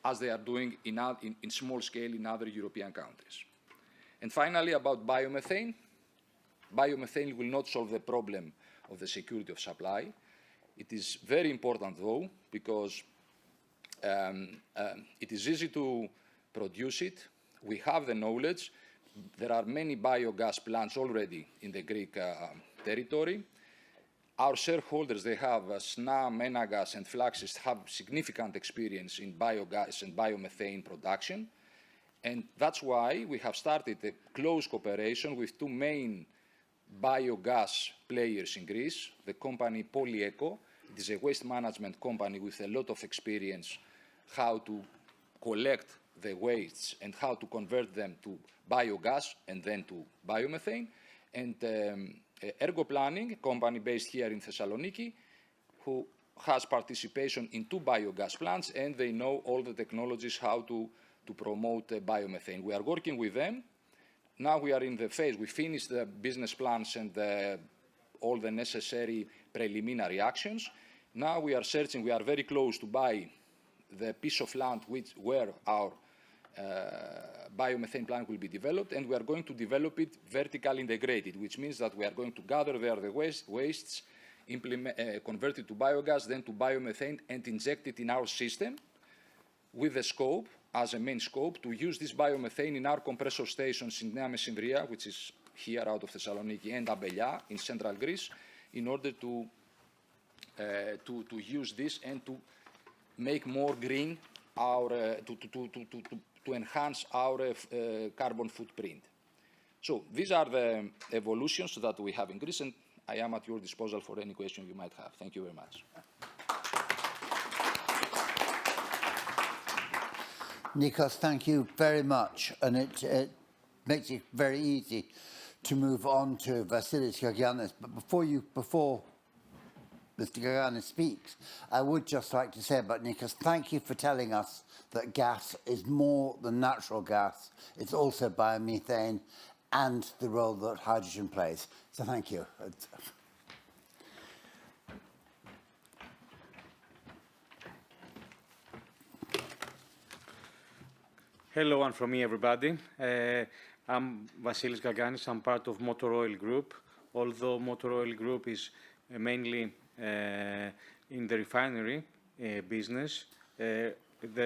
as they are doing in small scale in other European countries. And finally, about biomethane. Biomethane will not solve the problem of the security of supply. It is very important, though, because it is easy to produce it. We have the knowledge. There are many biogas plants already in the Greek territory. Our shareholders, they have SNA, Menagas, and Flaxis have significant experience in biogas and biomethane production. And that's why we have started a close cooperation with two main biogas players in Greece, the company Polyeco. It is a waste management company with a lot of experience how to collect the wastes and how to convert them to biogas and then to biomethane. And Ergo Planning, a company based here in Thessaloniki, who has participation in two biogas plants, and they know all the technologies how to promote biomethane. We are working with them. Now we are in the phase, we finished the business plans and all the necessary preliminary actions. Now we are searching, we are very close to buy the piece of land where our biomethane plant will be developed, and we are going to develop it vertically integrated, which means that we are going to gather there the wastes, convert it to biogas, then to biomethane, and inject it in our system with the scope, as a main scope, to use this biomethane in our compressor stations in Nea Mesembria, which is here out of Thessaloniki, and Abelia in central Greece, in order to use this and to make more green our, to enhance our carbon footprint. So these are the evolutions that we have in Greece, and I am at your disposal for any question you might have. Thank you very much. Nikos, thank you very much. And it makes it very easy to move on to Vasilis Georgianis. But before Mr. Georgianis speaks, I would just like to say about Nikos, thank you for telling us that gas is more than natural gas. It's also biomethane and the role that hydrogen plays. So thank you. Hello, and from me, everybody. I'm Vasilis Gaganis. I'm part of Motor Oil Group. Although Motor Oil Group is mainly in the refinery business, the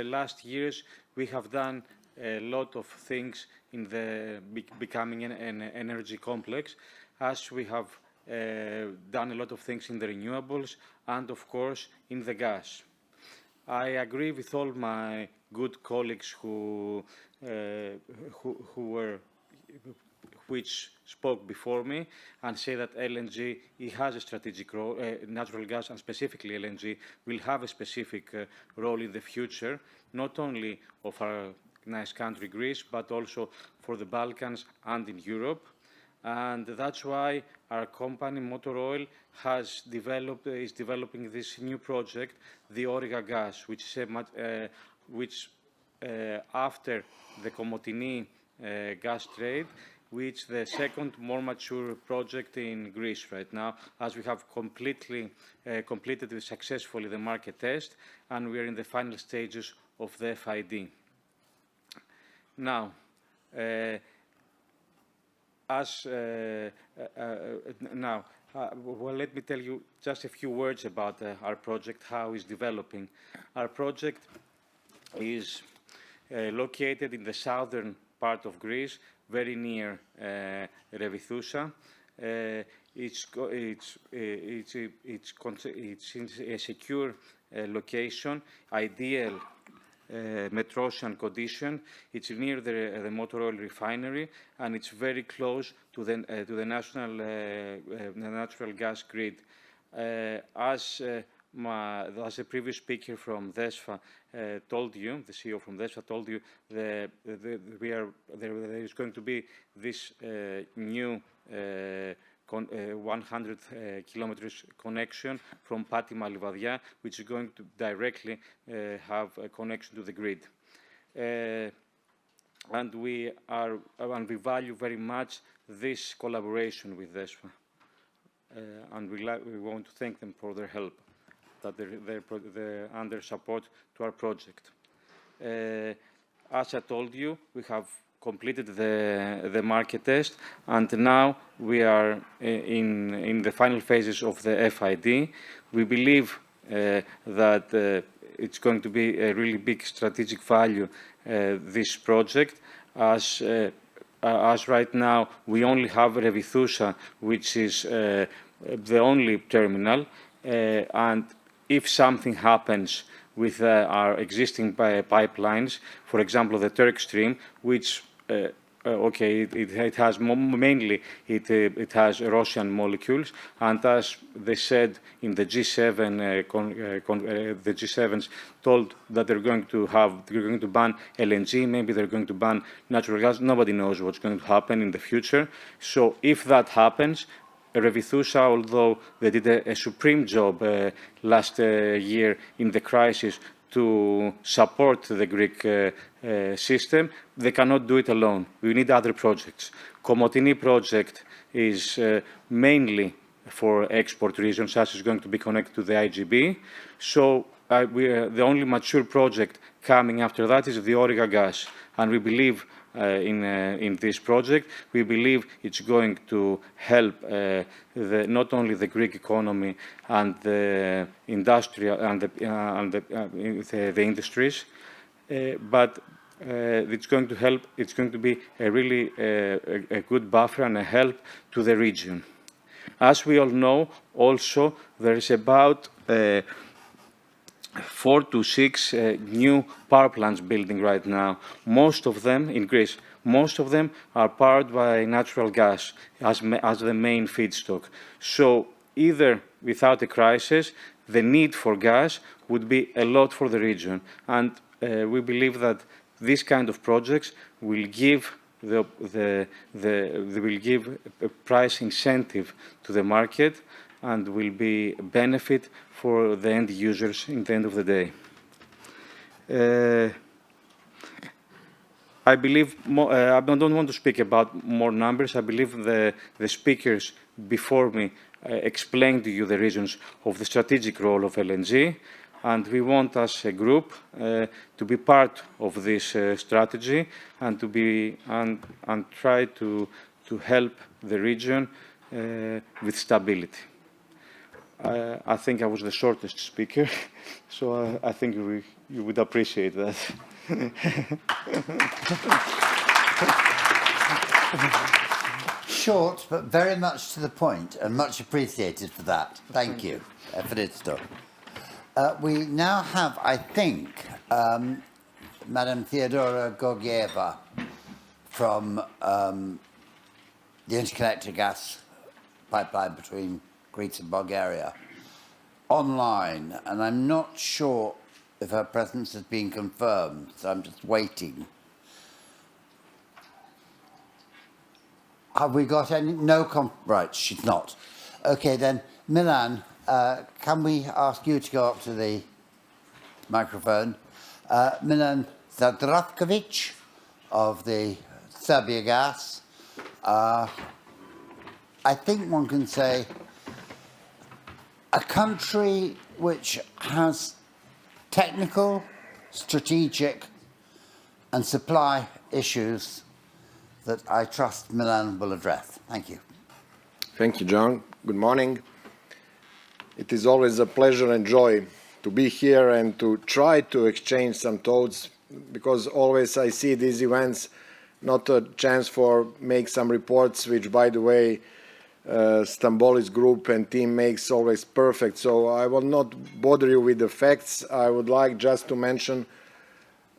last years we have done a lot of things in the becoming an energy complex, as we have done a lot of things in the renewables and, of course, in the gas. I agree with all my good colleagues which spoke before me and say that LNG has a strategic role, natural gas and specifically LNG will have a specific role in the future, not only of our nice country Greece, but also for the Balkans and in Europe. And that's why our company, Motor Oil, is developing this new project, the Origa Gas, which is after the Komotini gas trade, which the second more mature project in Greece right now, as we have completed successfully the market test, and we are in the final stages of the FID. Now, well, let me tell you just a few words about our project, how it's developing. Our project is located in the southern part of Greece, very near Revithousa. It's in a secure location, ideal Metrosian condition. It's near the Motor Oil refinery, and it's very close to the natural gas grid. As the previous speaker from DESFA told you, the CEO from DESFA told you, there is going to be this new 100 kilometers connection from Patima Livadia, which is going to directly have a connection to the grid. And we value very much this collaboration with DESFA. And we want to thank them for their help, and their support to our project. As I told you, we have completed the market test, and now we are in the final phases of the FID. We believe that it's going to be a really big strategic value, this project, as right now we only have Revithousa, which is the only terminal, and if something happens with our existing pipelines, for example, the Turk Stream, which it has mainly it has Russian molecules, and as they said in the G7, the G7s told that they're going to ban LNG, maybe they're going to ban natural gas. Nobody knows what's going to happen in the future. So if that happens, Revithousa, although they did a supreme job last year in the crisis to support the Greek system, they cannot do it alone. We need other projects. Komotini project is mainly for export reasons, as it's going to be connected to the IGB. So the only mature project coming after that is the Origa Gas, and we believe in this project. We believe it's going to help not only the Greek economy and the industrial and the industries, but it's going to help. It's going to be a really a good buffer and a help to the region. As we all know, also there is about 4 to 6 new power plants building right now, most of them in Greece. most of them are powered by natural gas as the main feedstock. So either without a crisis, the need for gas would be a lot for the region. And we believe that these kind of projects will give they will give a price incentive to the market and will be a benefit for the end users in the end of the day. I believe, I don't want to speak about more numbers. I believe the speakers before me explained to you the reasons of the strategic role of LNG, and we want as a group to be part of this strategy and to be and try to help the region with stability. I think I was the shortest speaker, so I think you would appreciate that. Short, but very much to the point, and much appreciated for that. Thank you, Evaristo. We now have, I think, Madam Theodora Gorgieva from the interconnected gas pipeline between Greece and Bulgaria online, and I'm not sure if her presence has been confirmed, so I'm just waiting. Have we got any? No, right, she's not. Okay, then, Milan, can we ask you to go up to the microphone? Milan Zadravkovic of the Serbia Gas. I think one can say a country which has technical, strategic, and supply issues that I trust Milan will address. Thank you. Thank you, John. Good morning. It is always a pleasure and joy to be here and to try to exchange some thoughts, because always I see these events not a chance for make some reports, which, by the way, Stambolis group and team makes always perfect. So I will not bother you with the facts. I would like just to mention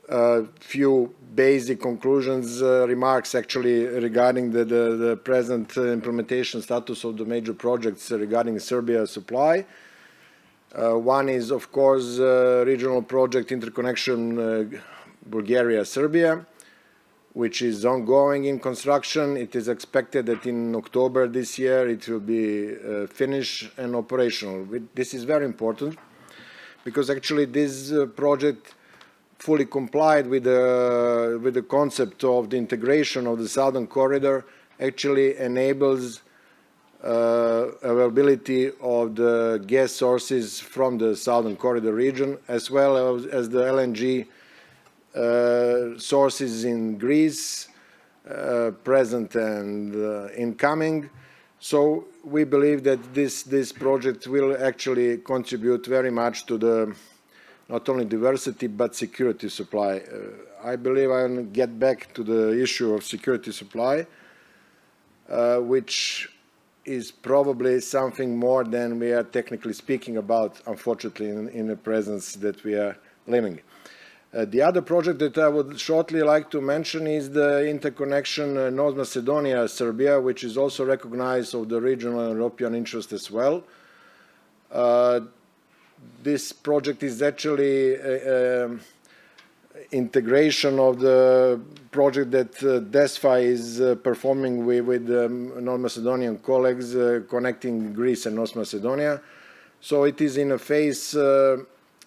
a few basic conclusions, remarks actually regarding the present implementation status of the major projects regarding Serbia supply. One is, of course, regional project interconnection Bulgaria-Serbia, which is ongoing in construction. It is expected that in October this year it will be finished and operational. This is very important because actually this project fully complied with the concept of the integration of the Southern Corridor, actually enables availability of the gas sources from the Southern Corridor region, as well as the LNG sources in Greece, present and incoming. So we believe that this project will actually contribute very much to the not only diversity but security supply. I believe I will get back to the issue of security supply, which is probably something more than we are technically speaking about, unfortunately, in the presence that we are living. The other project that I would shortly like to mention is the interconnection North Macedonia-Serbia, which is also recognized of the regional and European interest as well. This project is actually integration of the project that DESFA is performing with North Macedonian colleagues connecting Greece and North Macedonia. So it is in a phase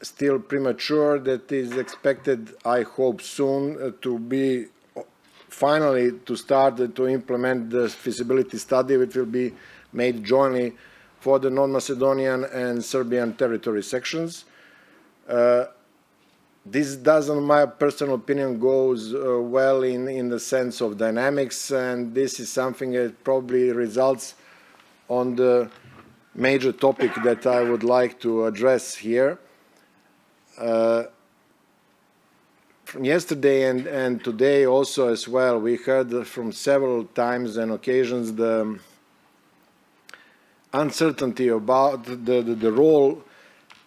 still premature that is expected, I hope, soon to be finally to start to implement the feasibility study, which will be made jointly for the North Macedonian and Serbian territory sections. This doesn't, in my personal opinion, goes well in the sense of dynamics, and this is something that probably results on the major topic that I would like to address here. From yesterday and today also as well, we heard from several times and occasions the uncertainty about the role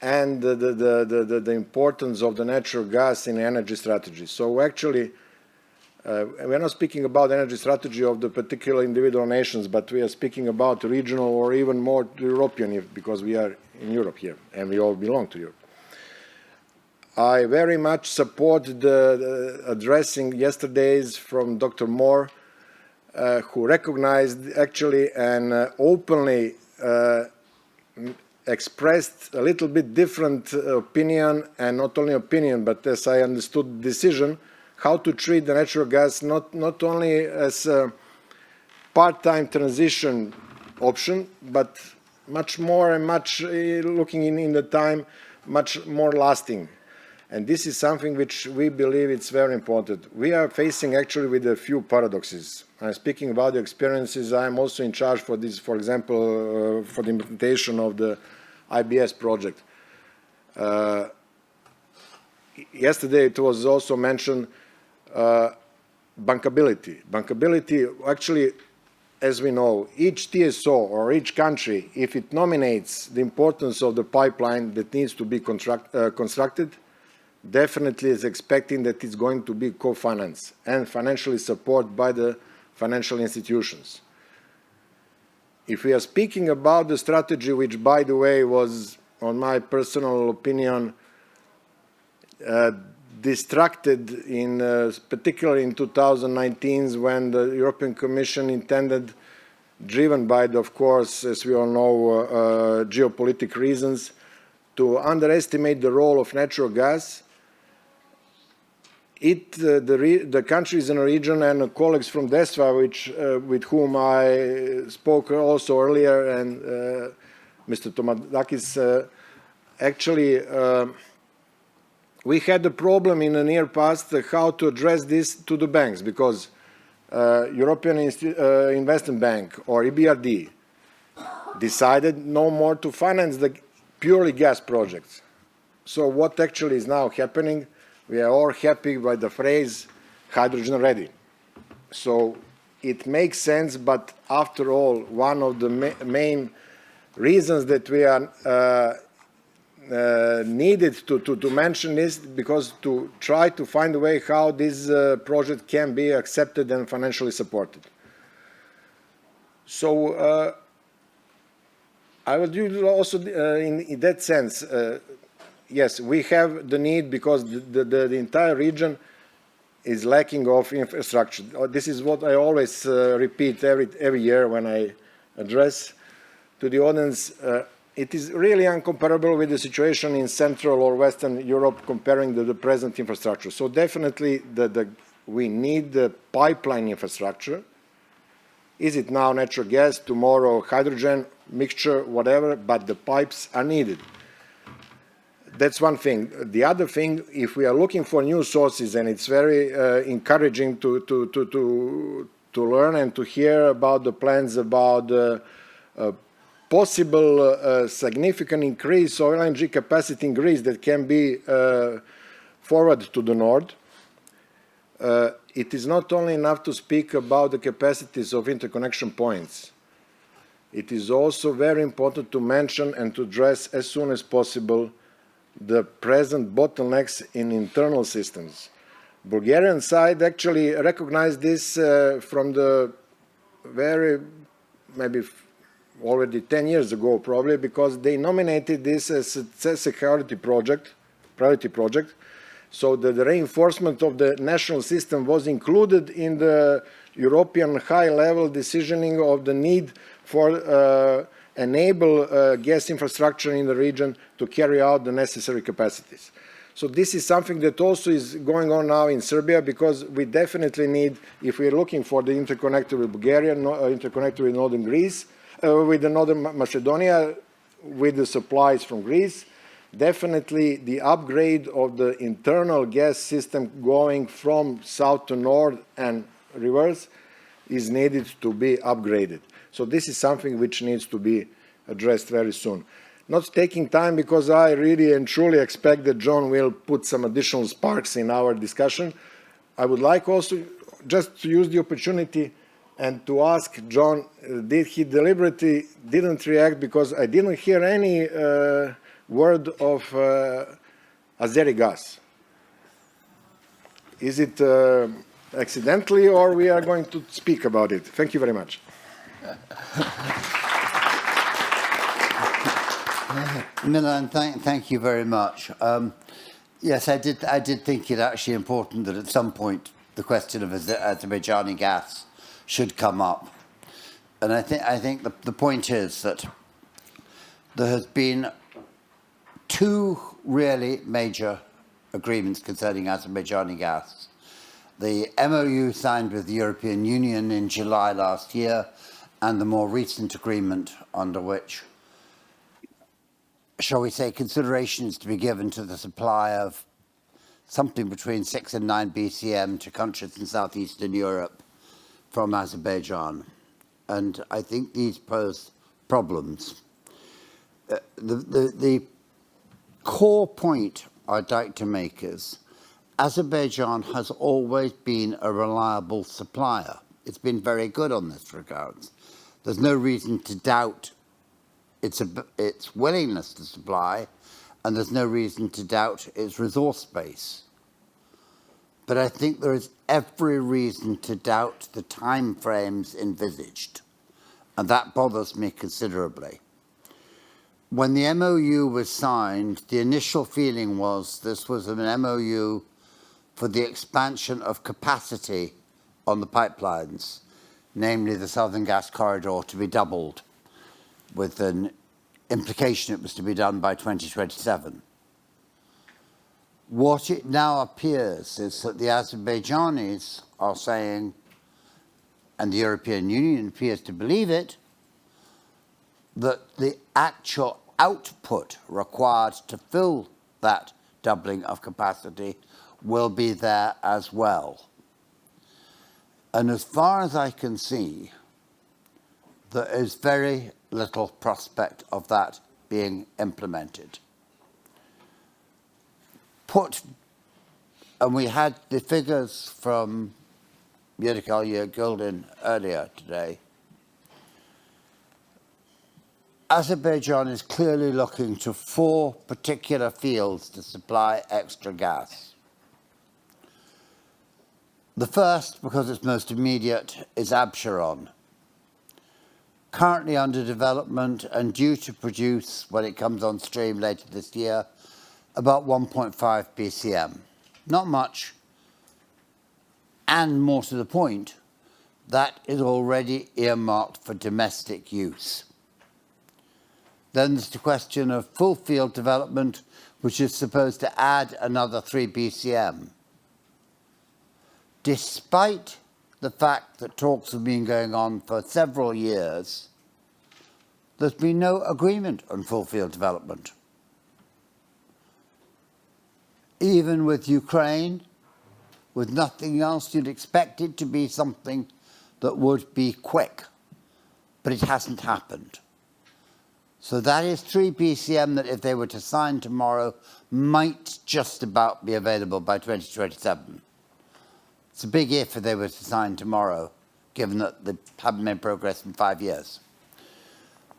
and the importance of the natural gas in energy strategy. So actually, We are not speaking about energy strategy of the particular individual nations, but we are speaking about regional or even more European, because we are in Europe here and we all belong to Europe. I very much support the addressing yesterday's from Dr. Moore, who recognized actually and openly expressed a little bit different opinion, and not only opinion, but as I understood, decision, how to treat the natural gas not only as a part-time transition option, but much more and much looking in the time, much more lasting. And this is something which we believe it's very important. We are facing actually with a few paradoxes. I'm speaking about the experiences. I'm also in charge for this, for example, for the implementation of the IBS project. Yesterday it was also mentioned bankability. Bankability, actually, as we know, each TSO or each country, if it nominates the importance of the pipeline that needs to be constructed, definitely is expecting that it's going to be co-financed and financially supported by the financial institutions. If we are speaking about the strategy, which, by the way, was, on my personal opinion, distracted in particularly in 2019, when the European Commission intended, driven by, of course, as we all know, geopolitical reasons, to underestimate the role of natural gas. The countries in the region and colleagues from DESFA, with whom I spoke also earlier, and Mr. Tomadakis, actually, we had the problem in the near past how to address this to the banks, because European Investment Bank or EBRD decided no more to finance the purely gas projects. So what actually is now happening? We are all happy by the phrase hydrogen ready. So it makes sense, but after all, one of the main reasons that we are needed to mention is because to try to find a way how this project can be accepted and financially supported. So I would do also in that sense, yes, we have the need because the entire region is lacking of infrastructure. This is what I always repeat every year when I address to the audience. It is really incomparable with the situation in Central or Western Europe comparing to the present infrastructure. So definitely we need the pipeline infrastructure. Is it now natural gas, tomorrow hydrogen, mixture, whatever, but the pipes are needed. That's one thing. The other thing, if we are looking for new sources, and it's very encouraging to learn and to hear about the plans about possible significant increase of LNG capacity in Greece that can be forwarded to the north. It is not only enough to speak about the capacities of interconnection points. It is also very important to mention and to address as soon as possible the present bottlenecks in internal systems. Bulgarian side actually recognized this from the maybe already 10 years ago probably, because they nominated this as a security project, priority project. So the reinforcement of the national system was included in the European high-level decisioning of the need for enable gas infrastructure in the region to carry out the necessary capacities. So this is something that also is going on now in Serbia, because we definitely need, if we're looking for the interconnector with Bulgaria, interconnector with northern Greece, with the northern Macedonia, with the supplies from Greece, definitely the upgrade of the internal gas system going from south to north and reverse is needed to be upgraded. So this is something which needs to be addressed very soon. Not taking time, because I really and truly expect that John will put some additional sparks in our discussion. I would like also just to use the opportunity and to ask John, did he deliberately didn't react because I didn't hear any word of Azeri gas? Is it accidentally or we are going to speak about it. Thank you very much. Milan, thank you very much. Yes, I did think it actually important that at some point the question of Azerbaijani gas should come up. And I think the point is that there has been two really major agreements concerning Azerbaijani gas. The MOU signed with the European Union in July last year, and the more recent agreement under which, shall we say, consideration is to be given to the supply of something between 6 and 9 BCM to countries in southeastern Europe from Azerbaijan. And I think these pose problems. The core point I'd like to make is Azerbaijan has always been a reliable supplier. It's been very good on this regard. There's no reason to doubt its willingness to supply, and there's no reason to doubt its resource base. But I think there is every reason to doubt the time frames envisaged, and that bothers me considerably. When the MOU was signed, the initial feeling was this was an MOU for the expansion of capacity on the pipelines, namely the Southern Gas Corridor, to be doubled, with an implication it was to be done by 2027. What it now appears is that the Azerbaijanis are saying, and the European Union appears to believe it, that the actual output required to fill that doubling of capacity will be there as well. And as far as I can see, there is very little prospect of that being implemented. And we had the figures from Yurikalia Gulden earlier today. Azerbaijan is clearly looking to 4 particular fields to supply extra gas. The first, because it's most immediate, is Absheron, currently under development and due to produce, when it comes on stream later this year, about 1.5 BCM. Not much, and more to the point, that is already earmarked for domestic use. Then there's the question of full field development, which is supposed to add another 3 BCM. Despite the fact that talks have been going on for several years, there's been no agreement on full field development. Even with Ukraine, with nothing else, you'd expect it to be something that would be quick, but it hasn't happened. So that is 3 BCM that, if they were to sign tomorrow, might just about be available by 2027. It's a big if they were to sign tomorrow, given that they haven't made progress in 5 years.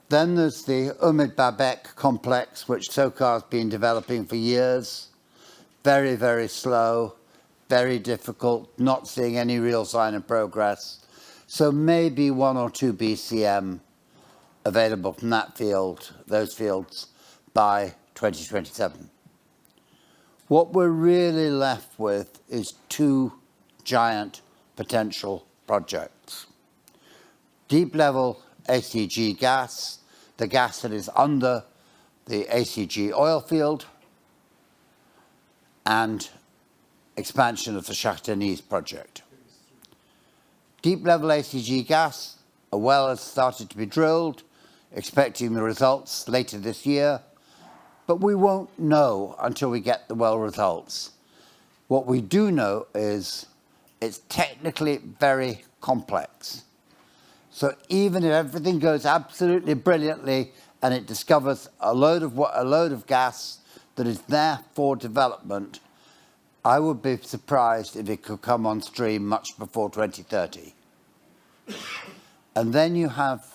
Then there's the Umid Babek complex, which SOCAR has been developing for years. Very, very slow, very difficult, not seeing any real sign of progress. So maybe 1 or 2 BCM available from that field, those fields, by 2027. What we're really left with is 2 giant potential projects. Deep level ACG gas, the gas that is under the ACG oil field, and expansion of the Shah Deniz project. Deep level ACG gas, a well has started to be drilled, expecting the results later this year, but we won't know until we get the well results. What we do know is it's technically very complex. So even if everything goes absolutely brilliantly and it discovers a load of gas that is there for development, I would be surprised if it could come on stream much before 2030. And then you have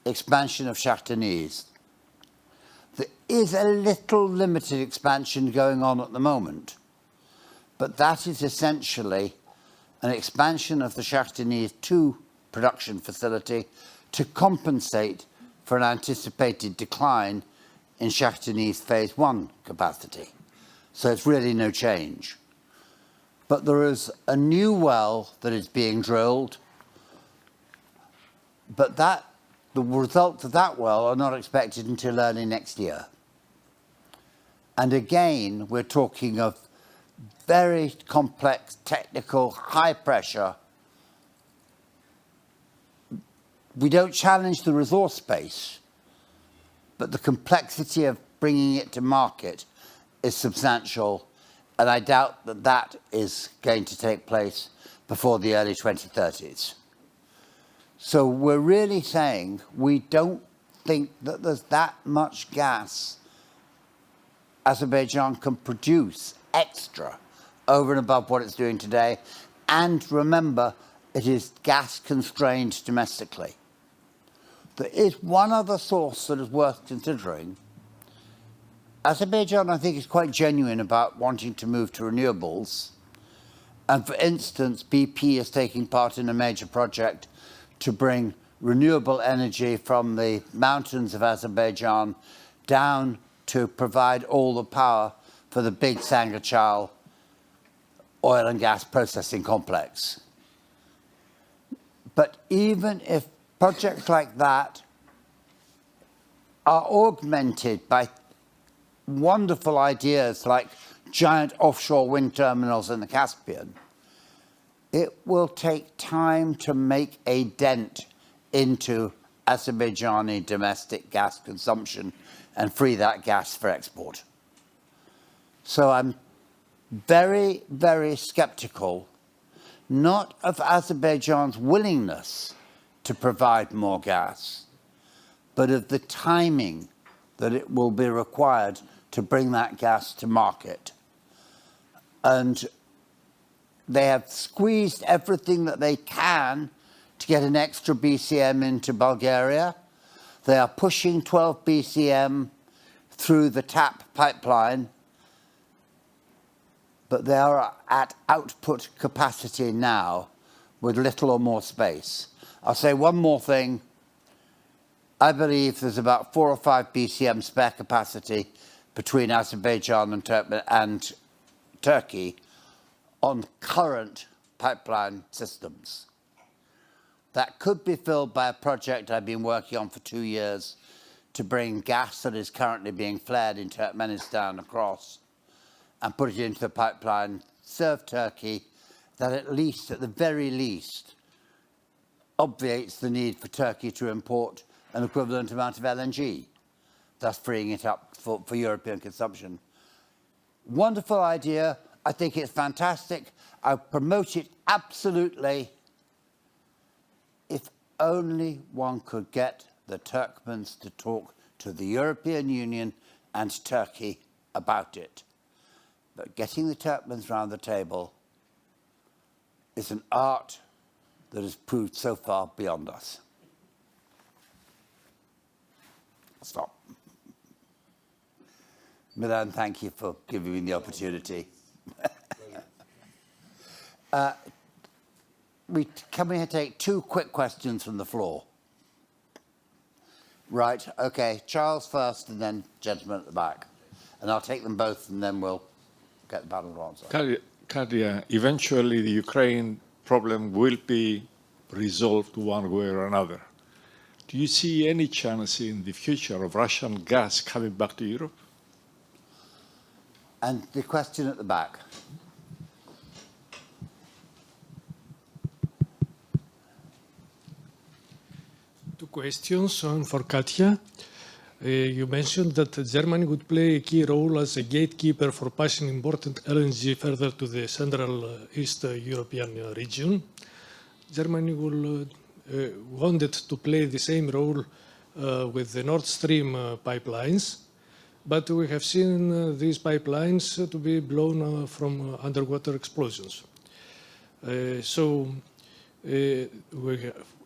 expansion of Shah Deniz. There is a little limited expansion going on at the moment, but that is essentially an expansion of the Shah Deniz 2 production facility to compensate for an anticipated decline in Shah Deniz Phase 1 capacity. So it's really no change. But there is a new well that is being drilled, but the results of that well are not expected until early next year. And again, we're talking of very complex, technical, high pressure. We don't challenge the resource base, but the complexity of bringing it to market is substantial, and I doubt that that is going to take place before the early 2030s. So we're really saying we don't think that there's that much gas Azerbaijan can produce extra over and above what it's doing today. And remember, it is gas constrained domestically. There is one other source that is worth considering. Azerbaijan, I think, is quite genuine about wanting to move to renewables. And for instance, BP is taking part in a major project to bring renewable energy from the mountains of Azerbaijan down to provide all the power for the big Sangachal oil and gas processing complex. But even if projects like that are augmented by wonderful ideas like giant offshore wind terminals in the Caspian, it will take time to make a dent into Azerbaijani domestic gas consumption and free that gas for export. So I'm very, very skeptical, not of Azerbaijan's willingness to provide more gas, but of the timing that it will be required to bring that gas to market. And they have squeezed everything that they can to get an extra BCM into Bulgaria. They are pushing 12 BCM through the TAP pipeline, but they are at output capacity now with little or more space. I'll say one more thing. I believe there's about 4 or 5 BCM spare capacity between Azerbaijan and Turkey on current pipeline systems. That could be filled by a project I've been working on for 2 years to bring gas that is currently being flared in Turkmenistan across and put it into the pipeline, serve Turkey, that at the very least, obviates the need for Turkey to import an equivalent amount of LNG, thus freeing it up for European consumption. Wonderful idea. I think it's fantastic. I promote it absolutely. If only one could get the Turkmens to talk to the European Union and Turkey about it. But getting the Turkmens round the table is an art that has proved so far beyond us. Stop. Milan, thank you for giving me the opportunity. Can we take 2 quick questions from the floor? Right, okay. Charles first and then gentleman at the back. And I'll take them both and then we'll get the panel to answer. Kadia, eventually the Ukraine problem will be resolved one way or another. Do you see any chance in the future of Russian gas coming back to Europe? And the question at the back. Two questions, one for Katja. You mentioned that Germany would play a key role as a gatekeeper for passing important LNG further to the Central East European region. Germany will wanted to play the same role with the Nord Stream pipelines, but we have seen these pipelines to be blown from underwater explosions.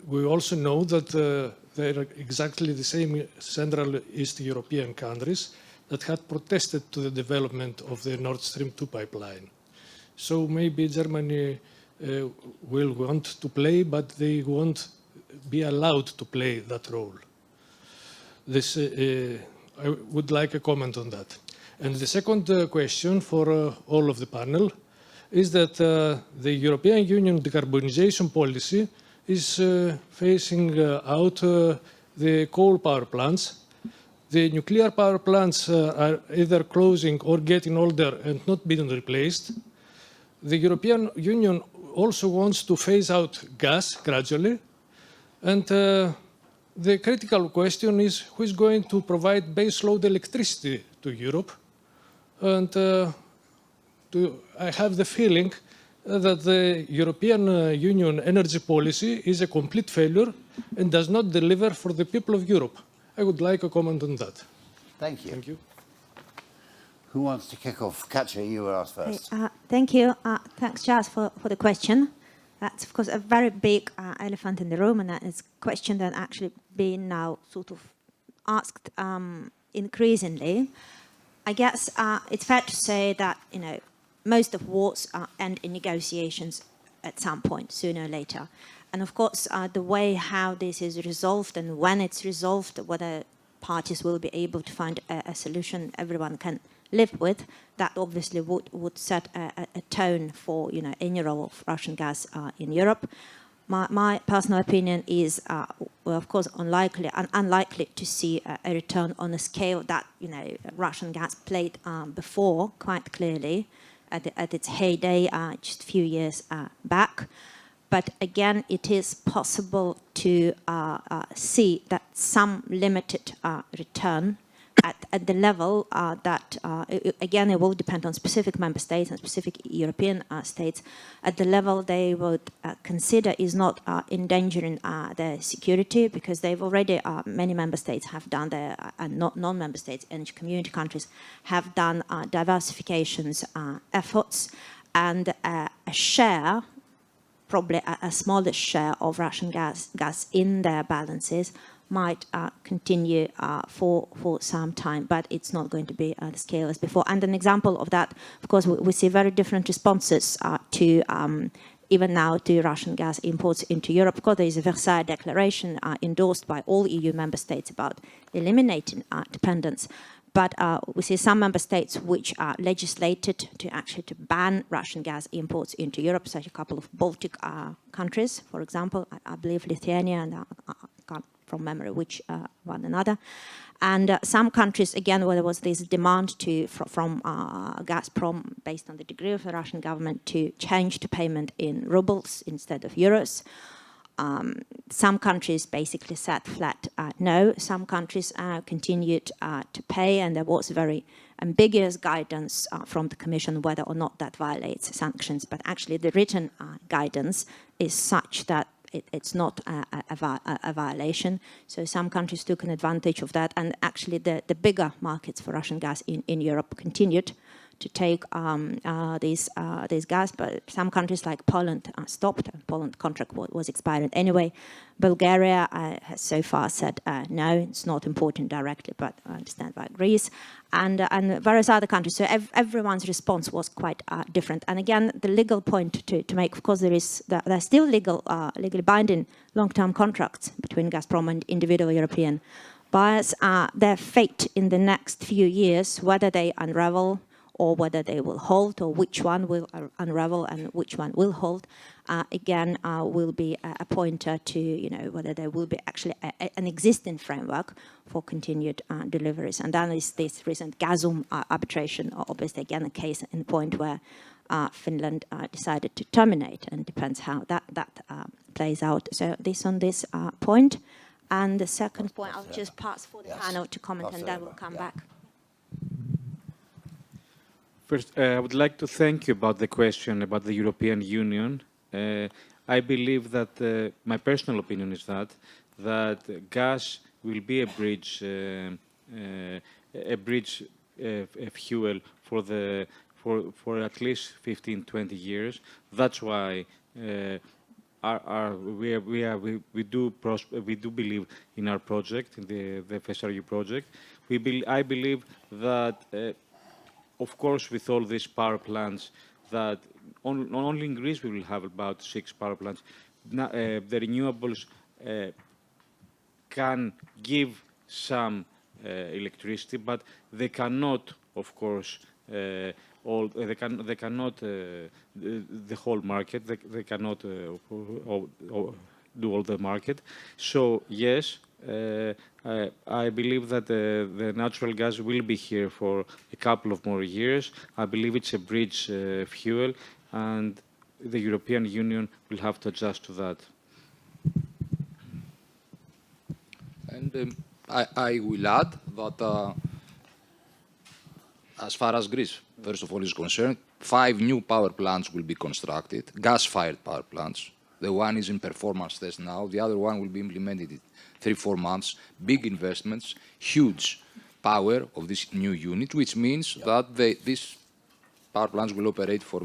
We also know that they are exactly the same Central East European countries that had protested to the development of the Nord Stream 2 pipeline. So maybe Germany will want to play, but they won't be allowed to play that role. This, I would like a comment on that. And the second question for all of the panel is that the European Union decarbonization policy is phasing out the coal power plants. The nuclear power plants are either closing or getting older and not being replaced. The European Union also wants to phase out gas gradually. And the critical question is who is going to provide baseload electricity to Europe? And I have the feeling that the European Union energy policy is a complete failure and does not deliver for the people of Europe. I would like a comment on that. Thank you. Thank you. Who wants to kick off? Katja, you were asked first. Thank you. Thanks, Charles, for the question. That's, of course, a very big elephant in the room, and that is a question that actually being now sort of asked increasingly. I guess it's fair to say that, you know, most of wars end in negotiations at some point, sooner or later. And of course, the way how this is resolved and when it's resolved, whether parties will be able to find a solution everyone can live with, that obviously would set a tone for, you know, any role of Russian gas in Europe. My personal opinion is, well, of course, unlikely to see a return on a scale that, you know, Russian gas played before, quite clearly, at its heyday just a few years back. But again, it is possible to see that some limited return at the level that, again, it will depend on specific member states and specific European states, at the level they would consider is not endangering their security, because they've already, many member states have done their, and non-member states, energy community countries, have done diversifications efforts, and a share, probably a smaller share of Russian gas in their balances might continue for some time, but it's not going to be the scale as before. And an example of that, of course, we see very different responses to even now to Russian gas imports into Europe. Of course, there is a Versailles Declaration endorsed by all EU member states about eliminating dependence. But we see some member states which legislated to ban Russian gas imports into Europe, such a couple of Baltic countries, for example, I believe Lithuania, and I can't from memory which one another. And some countries, again, where there was this demand from Gazprom, based on the degree of the Russian government, to change to payment in rubles instead of euros. Some countries basically said flat no. Some countries continued to pay, and there was very ambiguous guidance from the Commission whether or not that violates sanctions. But actually, the written guidance is such that it's not a violation. So some countries took an advantage of that, and actually the bigger markets for Russian gas in Europe continued to take this gas, but some countries like Poland stopped. Poland contract was expired anyway. Bulgaria has so far said no, it's not important directly, but I understand by Greece, and various other countries. So everyone's response was quite different. And again, the legal point to make, of course, there are still legally binding long-term contracts between Gazprom and individual European buyers. Their fate in the next few years, whether they unravel or whether they will hold, or which one will unravel and which one will hold, again, will be a pointer to, you know, whether there will be actually an existing framework for continued deliveries. And then is this recent Gazum arbitration, obviously again a case in point where Finland decided to terminate, and depends how that plays out. So this on this point. And the second point, I'll just pass for the panel to comment, and then we'll come back. First, I would like to thank you about the question about the European Union. I believe that my personal opinion is that gas will be a bridge fuel for at least 15, 20 years. That's why we do believe in our project, in the FSRU project. I believe that. Of course, with all these power plants, that only in Greece we will have about 6 power plants. Now, the renewables can give some electricity, but they cannot, of course, they cannot the whole market. They cannot do all the market. So yes, I believe that the natural gas will be here for a couple of more years. I believe it's a bridge fuel, and the European Union will have to adjust to that. And I will add that as far as Greece, first of all, is concerned, 5 new power plants will be constructed, gas-fired power plants. The one is in performance test now. The other one will be implemented in 3-4 months. Big investments, huge power of this new unit, which means that these power plants will operate for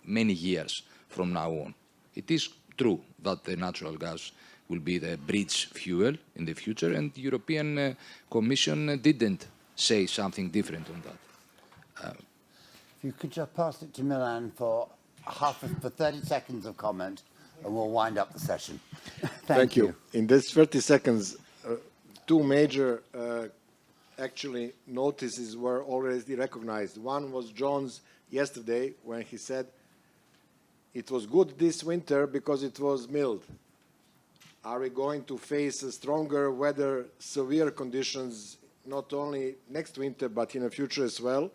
many years from now on. It is true that the natural gas will be the bridge fuel in the future, and the European Commission didn't say something different on that. If you could just pass it to Milan for 30 seconds of comment, and we'll wind up the session. Thank you. In this 30 seconds, two major actually notices were already recognized. One was John's yesterday when he said it was good this winter because it was mild. Are we going to face a stronger weather, severe conditions, not only next winter, but in the future as well?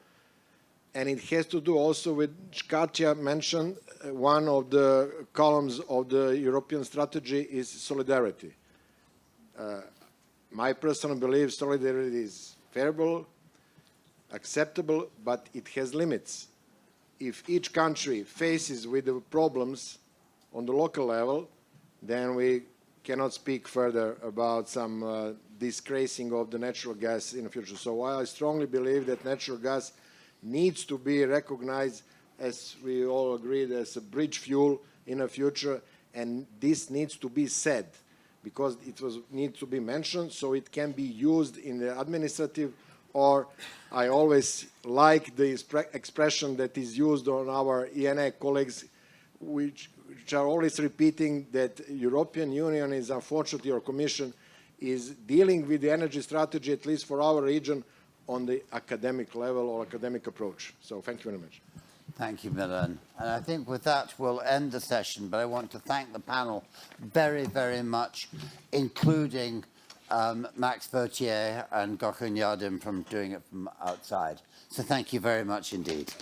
And it has to do also with, Katja mentioned, one of the columns of the European strategy is solidarity. My personal belief, solidarity is favorable, acceptable, but it has limits. If each country faces with the problems on the local level, then we cannot speak further about some disgracing of the natural gas in the future. So I strongly believe that natural gas needs to be recognized, as we all agreed, as a bridge fuel in the future, and this needs to be said because it needs to be mentioned so it can be used in the administrative, or I always like the expression that is used on our ENA colleagues, which are always repeating that European Union is, unfortunately, or Commission is dealing with the energy strategy, at least for our region, on the academic level or academic approach. So thank you very much. Thank you, Milan. And I think with that, we'll end the session, but I want to thank the panel very, very much, including Max Vertier and Gökhan Yardim from doing it from outside. So thank you very much indeed.